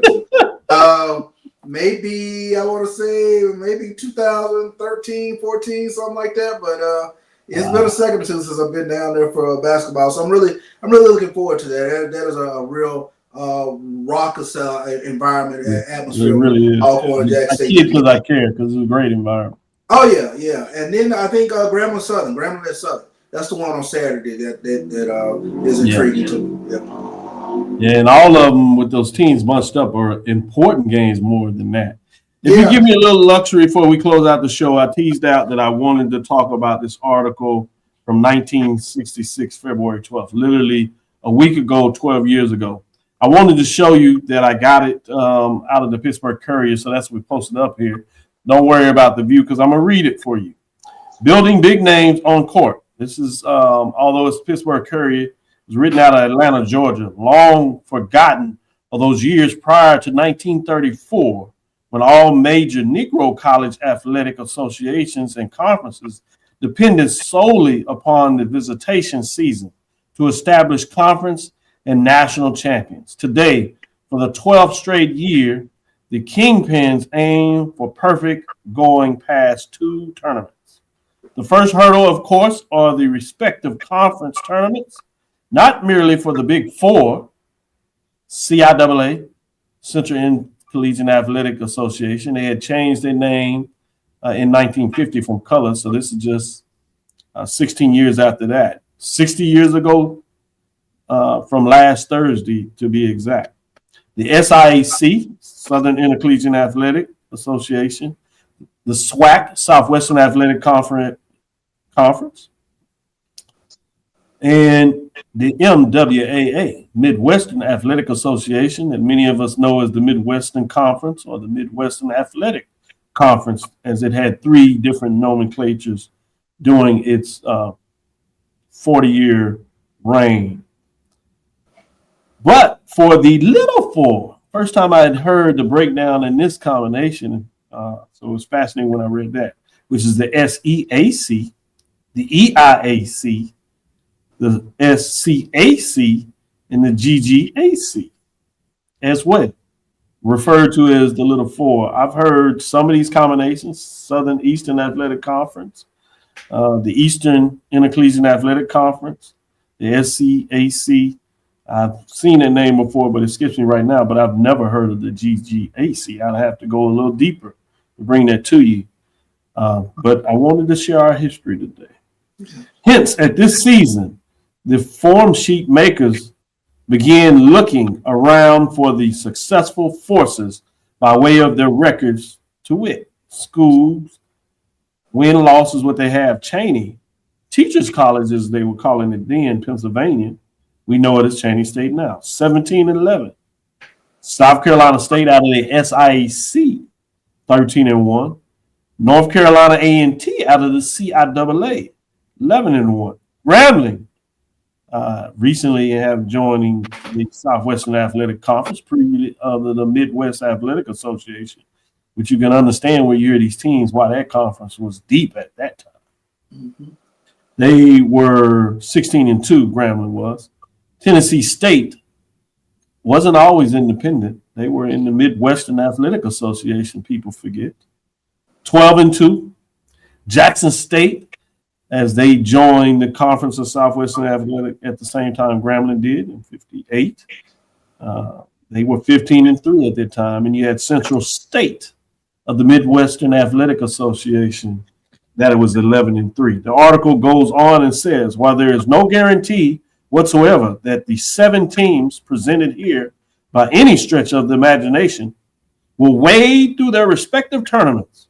two. Maybe I want to say maybe 2013, 14, something like that. But it's been a second or two since I've been down there for basketball. So I'm really looking forward to that. That is a real raucous environment, atmosphere. It really is. I kid because I care because it's a great environment. Oh yeah. And then I think Grambling Southern. That's the one on Saturday that is intriguing to me. Yeah, and all of them with those teams bunched up are important games more than that. If you give me a little luxury before we close out the show, I teased out that I wanted to talk about this article from 1966, February 12th, literally a week ago, 12 years ago. I wanted to show you that I got it out of the Pittsburgh Courier, so that's what we posted up here. Don't worry about the view because I'm going to read it for you. Building big names on court. This is, although it's Pittsburgh Courier, it was written out of Atlanta, Georgia, long forgotten of those years prior to 1934, when all major Negro college athletic associations and conferences depended solely upon the visitation season to establish conference and national champions. Today, for the 12th straight year, the Kingpins aim for perfect going past 2 tournaments. The first hurdle, of course, are the respective conference tournaments, not merely for the Big Four, CIAA, Central Intercollegiate Athletic Association. They had changed their name in 1950 from color, so this is just 16 years after that. 60 years ago from last Thursday, to be exact. The SIAC, Southern Intercollegiate Athletic Association, the SWAC, Southwestern Athletic Conference, and the MWAA, Midwestern Athletic Association, that many of us know as the Midwestern Conference or the Midwestern Athletic Conference, as it had 3 different nomenclatures during its 40-year reign. But for the Little Four, first time I had heard the breakdown in this combination, so it was fascinating when I read that, which is the SEAC, the EIAC, the SCAC, and the GGAC as well, referred to as the Little Four. I've heard some of these combinations: Southern Eastern Athletic Conference, the Eastern Intercollegiate Athletic Conference, the SCAC. I've seen that name before, but it skips me right now. But I've never heard of the GGAC. I'd have to go a little deeper to bring that to you. But I wanted to share our history today. Hence, at this season, the form sheet makers began looking around for the successful forces by way of their records, to wit, schools, win-losses, what they have, Cheney, Teachers College, as they were calling it then, Pennsylvania. We know it as Cheney State now, 17-11. South Carolina State out of the SIAC, 13-1. North Carolina A&T out of the CIAA, 11-1. Grambling recently have joining the Southwestern Athletic Conference, previously under the Midwest Athletic Association, which you can understand when you hear these teams why that conference was deep at that time. Mm-hmm. They were 16-2, Grambling was. Tennessee State wasn't always independent. They were in the Midwestern Athletic Association, people forget. 12-2. Jackson State, as they joined the Conference of Southwestern Athletic at the same time Grambling did in 58. They were 15-3 at that time. And you had Central State of the Midwestern Athletic Association, that it was 11-3. The article goes on and says, while there is no guarantee whatsoever that the 7 teams presented here by any stretch of the imagination will wade through their respective tournaments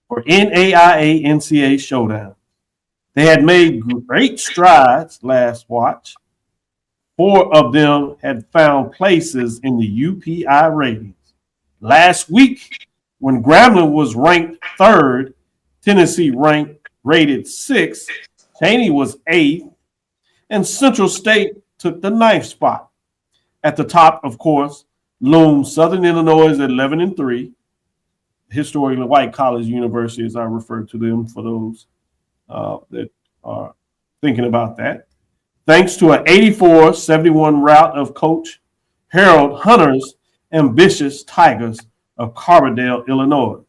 for NAIA NCAA showdown. They had made great strides last watch. 4 of them had found places in the UPI ratings. Last week, when Grambling was ranked 3rd, Tennessee rated 6th, Cheney was 8th, and Central State took the 9th spot. At the top, of course, looms Southern Illinois at 11-3, historically white college university, as I refer to them for those that are thinking about that. Thanks to an 84-71 rout of Coach Harold Hunter's ambitious Tigers of Carbondale, Illinois.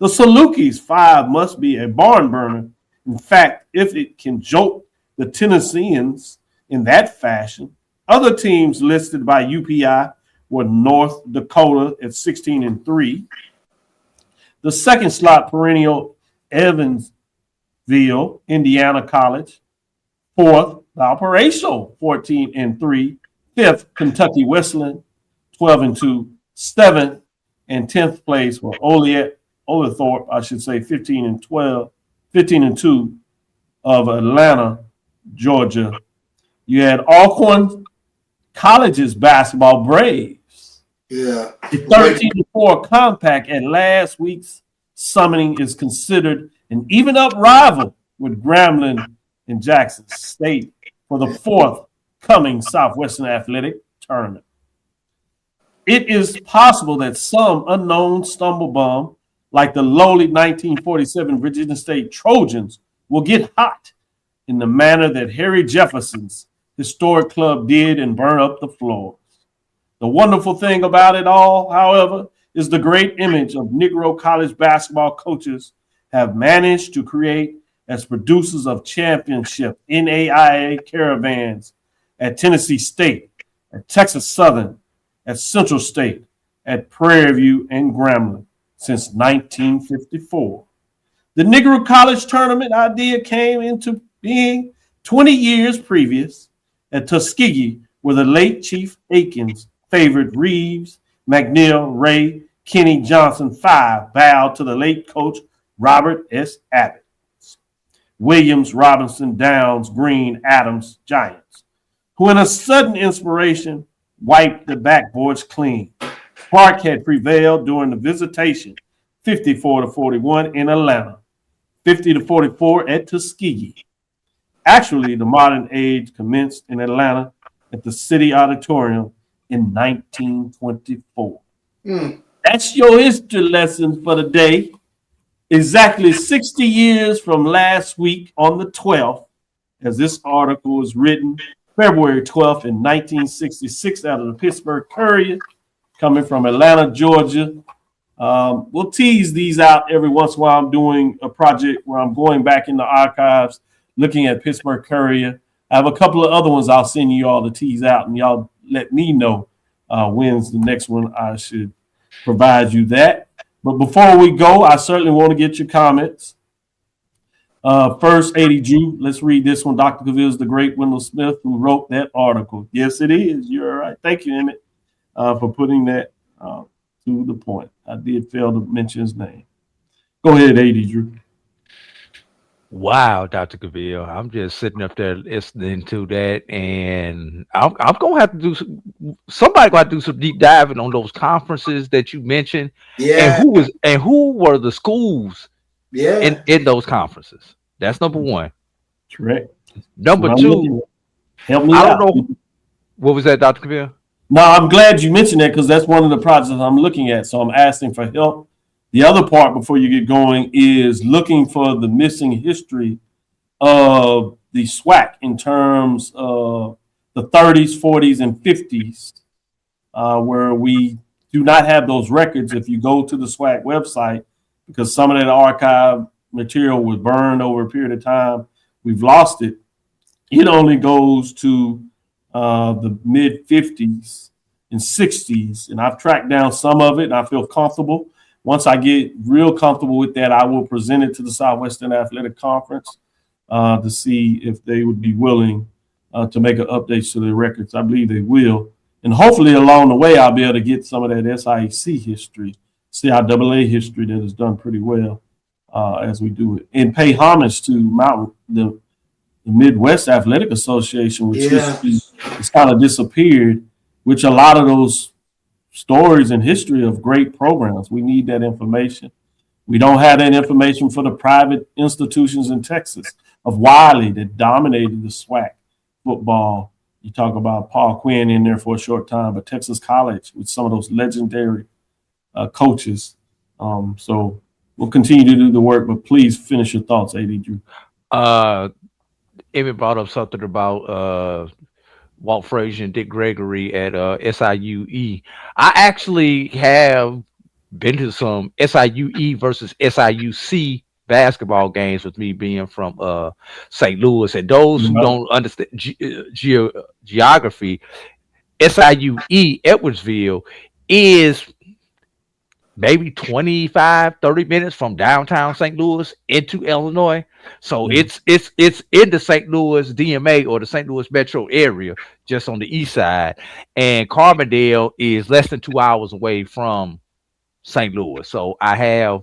The Salukis 5 must be a barn burner. In fact, if it can jolt the Tennesseans in that fashion, other teams listed by UPI were North Dakota at 16-3. The second slot perennial Evansville, Indiana College. 4th, Valparaiso, 14-3. 5th, Kentucky Wesleyan, 12-2. 7th and 10th place were Oglethorpe, 15-2 of Atlanta, Georgia. You had Alcorn College's basketball Braves. Yeah. The 13-4 compact at last week's summoning is considered an even-up rival with Grambling and Jackson State for the 4th coming Southwestern Athletic Tournament. It is possible that some unknown stumblebum, like the lowly 1947 Virginia State Trojans, will get hot in the manner that Harry Jefferson's historic club did and burn up the floors. The wonderful thing about it all, however, is the great image of Negro college basketball coaches have managed to create as producers of championship NAIA caravans at Tennessee State, at Texas Southern, at Central State, at Prairie View, and Grambling since 1954. The Negro College Tournament idea came into being 20 years previous at Tuskegee, where the late Chief Aikens favored Reeves, McNeil, Ray, Kenny, Johnson 5 bowed to the late coach Robert S. Abbott. Williams, Robinson, Downs, Green, Adams, Giants, who in a sudden inspiration wiped the backboards clean. Clark had prevailed during the visitation, 54-41 in Atlanta, 50-44 at Tuskegee. Actually, the modern age commenced in Atlanta at the City Auditorium in 1924. That's your history lesson for the day. Exactly 60 years from last week on the 12th, as this article was written, February 12th in 1966 out of the Pittsburgh Courier, coming from Atlanta, Georgia. We'll tease these out every once in a while. I'm doing a project where I'm going back in the archives, looking at Pittsburgh Courier. I have a couple of other ones I'll send you all to tease out, and y'all let me know when's the next one I should provide you that. But before we go, I certainly want to get your comments. First, 80 Drew, let's read this one. Dr. Cavil is the great Wendell Smith who wrote that article. Yes, it is. You're right. Thank you, Emmett, for putting that to the point. I did fail to mention his name. Go ahead, 80 Drew. Wow, Dr. Cavil. I'm just sitting up there listening to that, and I'm gonna have to do somebody gonna have to do some deep diving on those conferences that you mentioned. Yeah. And who were the schools in those conferences? That's number one. Correct. Number two, help me I out. don't know. What was that, Dr. Cavil? No, I'm glad you mentioned that because that's one of the projects I'm looking at. So I'm asking for help. The other part before you get going is looking for the missing history of the SWAC in terms of the 30s, 40s, and 50s, where we do not have those records. If you go to the SWAC website, because some of that archive material was burned over a period of time, we've lost it. It only goes to the mid 50s and 60s, and I've tracked down some of it, and I feel comfortable. Once I get real comfortable with that, I will present it to the Southwestern Athletic Conference to see if they would be willing to make an update to their records. I believe they will. And hopefully along the way, I'll be able to get some of that SIAC history, CIAA history that is done pretty well as we do it, and pay homage to the Midwest Athletic Association, which is kind of disappeared, which a lot of those stories and history of great programs. We need that information. We don't have that information for the private institutions in Texas of Wiley that dominated the SWAC football. You talk about Paul Quinn in there for a short time, but Texas College with some of those legendary coaches. So we'll continue to do the work, but please finish your thoughts, AD Drew. Emmett brought up something about Walt Frazier and Dick Gregory at SIUE. I actually have been to some SIUE versus SIUC basketball games with me being from St. Louis. And those who don't understand geography, SIUE Edwardsville is maybe 25, 30 minutes from downtown St. Louis into Illinois. So it's in the St. Louis DMA or the St. Louis metro area, just on the east side. And Carbondale is less than 2 hours away from St. Louis. So I have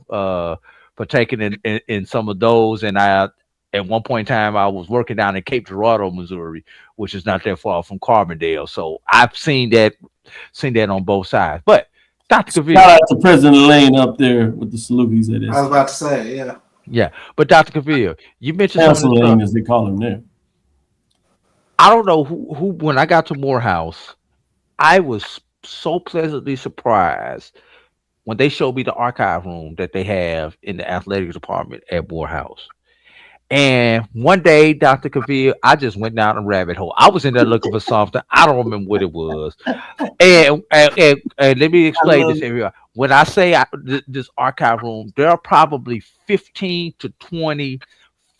partaken in some of those. And at one point in time, I was working down in Cape Girardeau, Missouri, which is not that far from Carbondale. So I've seen that on both sides. But Dr. Cavil. Shout out to President Lane up there with the salutes at I was about to say, yeah. Yeah, but Dr. Cavil, you mentioned Council Lane, as they call him there. I don't know who when I got to Morehouse, I was so pleasantly surprised when they showed me the archive room that they have in the athletics department at Morehouse. And one day, Dr. Cavil, I just went down a rabbit hole. I was in there looking for something. I don't remember what it was. And let me explain this area. When I say this archive room, there are probably 15 to 20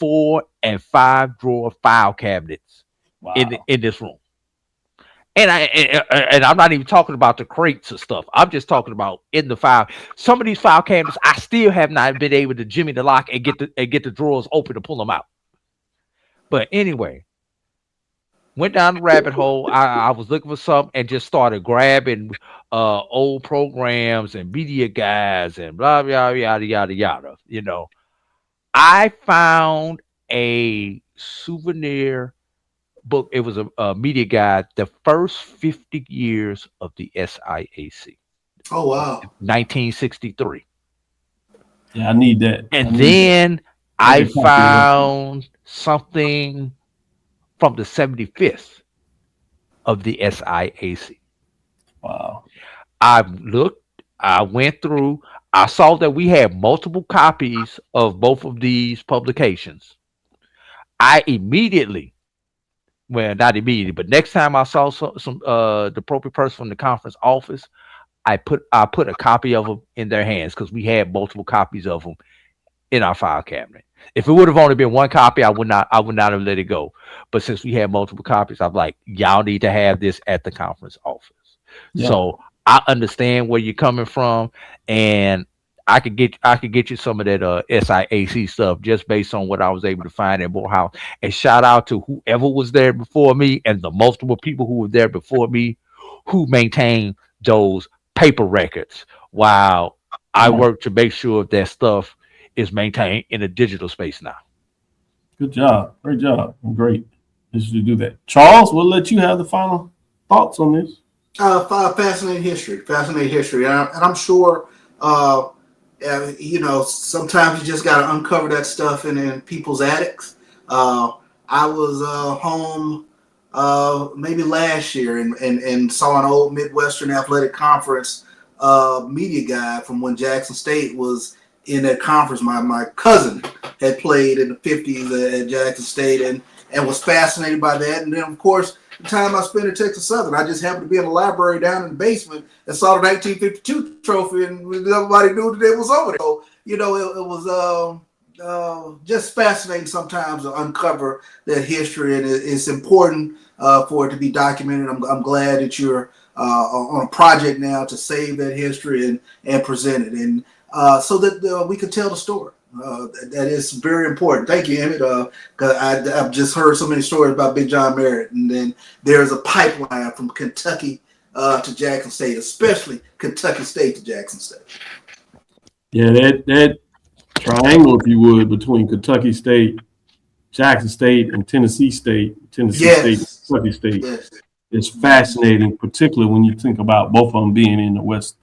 4 and 5 drawer file cabinets in this room. And I'm not even talking about the crates and stuff. I'm just talking about in the file. Some of these file cabinets, I still have not been able to jimmy the lock and get the drawers open to pull them out. But anyway, went down the rabbit hole. I was looking for something and just started grabbing old programs and media guides and blah blah yada yada yada. You know, I found a souvenir book. It was a media guide, the first 50 years of the SIAC. Oh wow. 1963. Yeah, I need that. And then I found something from the 75th of the SIAC. Wow. I looked, I went through, I saw that we had multiple copies of both of these publications. I immediately, well, not immediately, but next time I saw some the appropriate person from the conference office, I put a copy of them in their hands because we had multiple copies of them in our file cabinet. If it would have only been one copy, I would not have let it go. But since we had multiple copies, I'm like, y'all need to have this at the conference office. Yeah. So I understand where you're coming from, and I could get you some of that SIAC stuff just based on what I was able to find at Morehouse. And shout out to whoever was there before me and the multiple people who were there before me who maintained those paper records while I work to make sure that stuff is maintained in a digital space now. Good job. Great job. Great. Just to do that. Charles, we'll let you have the final thoughts on this. Fascinating history. And I'm sure, sometimes you just got to uncover that stuff in people's attics. I was home maybe last year and saw an old Midwestern Athletic Conference media guide from when Jackson State was in that conference. My cousin had played in the 50s at Jackson State and was fascinated by that. And then, of course, the time I spent at Texas Southern, I just happened to be in the library down in the basement and saw the 1952 trophy, and everybody knew that it was over there. So, it was just fascinating sometimes to uncover that history, and it's important for it to be documented. I'm glad that you're on a project now to save that history and present it, and so that we can tell the story. That is very important. Thank you, Emmett. Because I've just heard so many stories about Big John Merritt, and then there's a pipeline from Kentucky to Jackson State, especially Kentucky State to Jackson State. Yeah, that triangle, if you would, between Kentucky State, Jackson State, and Tennessee State. Tennessee State, Kentucky State is fascinating, particularly when you think about both of them being in the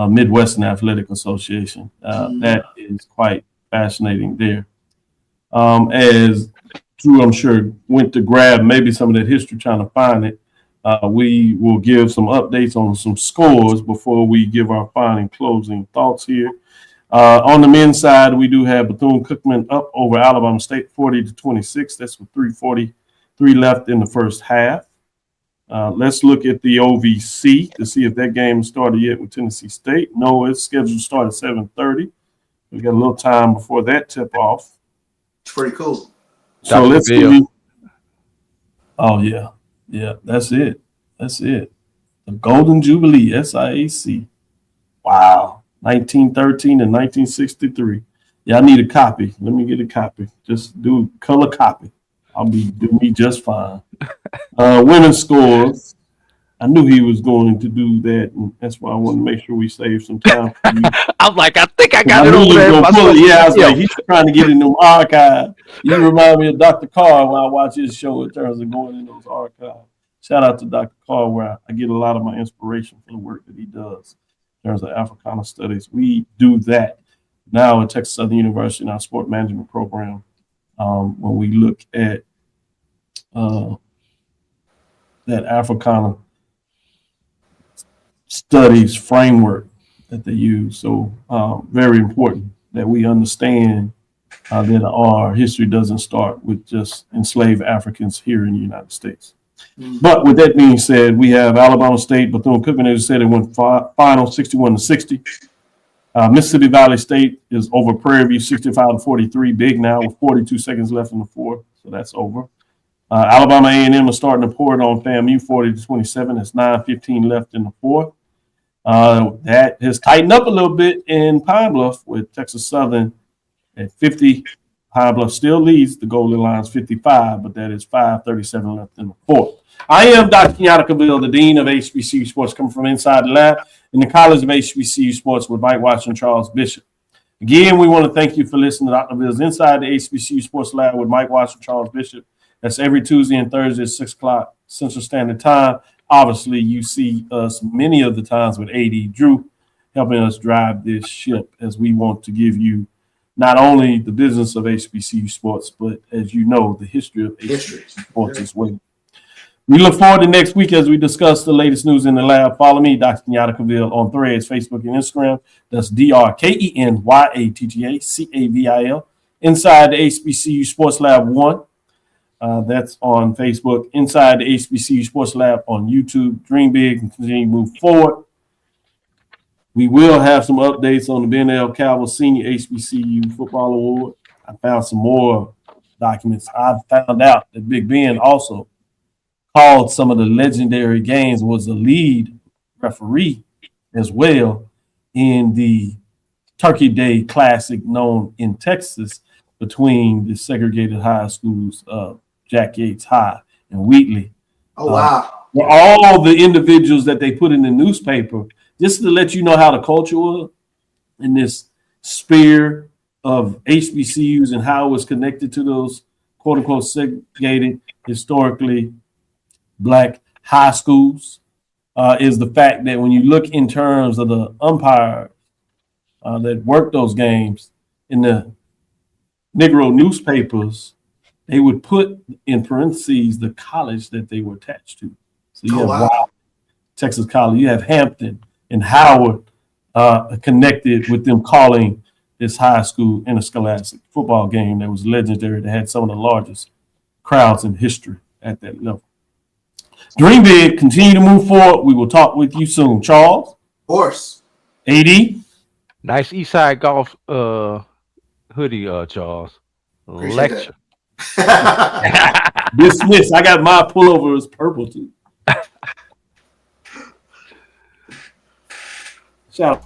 Midwestern Athletic Association. That is quite fascinating there. As Drew, I'm sure, went to grab maybe some of that history trying to find it, we will give some updates on some scores before we give our final closing thoughts here. On the men's side, we do have Bethune-Cookman up over Alabama State 40-26. That's with 3:43 left in the first half. Let's look at the OVC to see if that game started yet with Tennessee State. No, it's scheduled to start at 7:30. We got a little time before that tip off. It's pretty cool. So let's see. Oh, yeah. Yeah, that's it. That's it. The Golden Jubilee, SIAC. Wow. 1913 and 1963. Yeah, I need a copy. Let me get a copy. Just do color copy. I'll be doing me just fine. Women's scores. I knew he was going to do that, and that's why I want to make sure we save some time for you. I'm like, I think I got it over there. Yeah, I was like, he's trying to get in them archives. You remind me of Dr. Carr when I watch his show in terms of going in those archives. Shout out to Dr. Carr, where I get a lot of my inspiration for the work that he does in terms of Africana studies. We do that now at Texas Southern University in our sport management program. When we look at that Africana studies framework that they use. So very important that we understand that our history doesn't start with just enslaved Africans here in the United States. But with that being said, we have Alabama State, Bethune-Cookman, as I said, it went final 61-60. Mississippi Valley State is over Prairie View 65-43, big now with 42 seconds left in the fourth, so that's over. Alabama A&M is starting to pour it on FAMU 40-27. There's 9:15 left in the fourth. That has tightened up a little bit in Pine Bluff with Texas Southern at 50. Pine Bluff still leads the Golden Lions 55, but that is 5:37 left in the fourth. I am Dr. Kenyatta Cavil, the Dean of HBCU Sports, coming from inside the lab in the College of HBCU Sports with Mike Watson and Charles Bishop. Again, we want to thank you for listening to Dr. Cavill's Inside the HBCU Sports Lab with Mike Watson and Charles Bishop. That's every Tuesday and Thursday at 6 o'clock Central Standard Time. Obviously, you see us many of the times with AD Drew helping us drive this ship as we want to give you not only the business of HBCU sports, but as you know, the history of HBCU sports as well. We look forward to next week as we discuss the latest news in the lab. Follow me, Dr. Kenyatta Cavil, on Threads, Facebook, and Instagram. That's DrKenyattaCavil, inside the HBCU Sports Lab 1. That's on Facebook. Inside the HBCU Sports Lab on YouTube. Dream big and continue to move forward. We will have some updates on the Ben L. Cavil Senior HBCU Football Award. I found some more documents. I found out that Big Ben also called some of the legendary games, was the lead referee as well in the Turkey Day Classic known in Texas between the segregated high schools of Jack Yates High and Wheatley. Oh, wow. Where all the individuals that they put in the newspaper, just to let you know how the culture was in this sphere of HBCUs and how it was connected to those quote unquote segregated historically Black high schools, is the fact that when you look in terms of the umpires that worked those games in the Negro newspapers, they would put in parentheses the college that they were attached to. So you have Texas College, you have Hampton and Howard connected with them calling this high school interscholastic football game that was legendary, that had some of the largest crowds in history at that level. Dream big, continue to move forward. We will talk with you soon. Charles? Of course. AD? Nice Eastside Golf hoodie, Charles. Appreciate Lecture. Dismiss. I got my pullover is purple too. Shout out.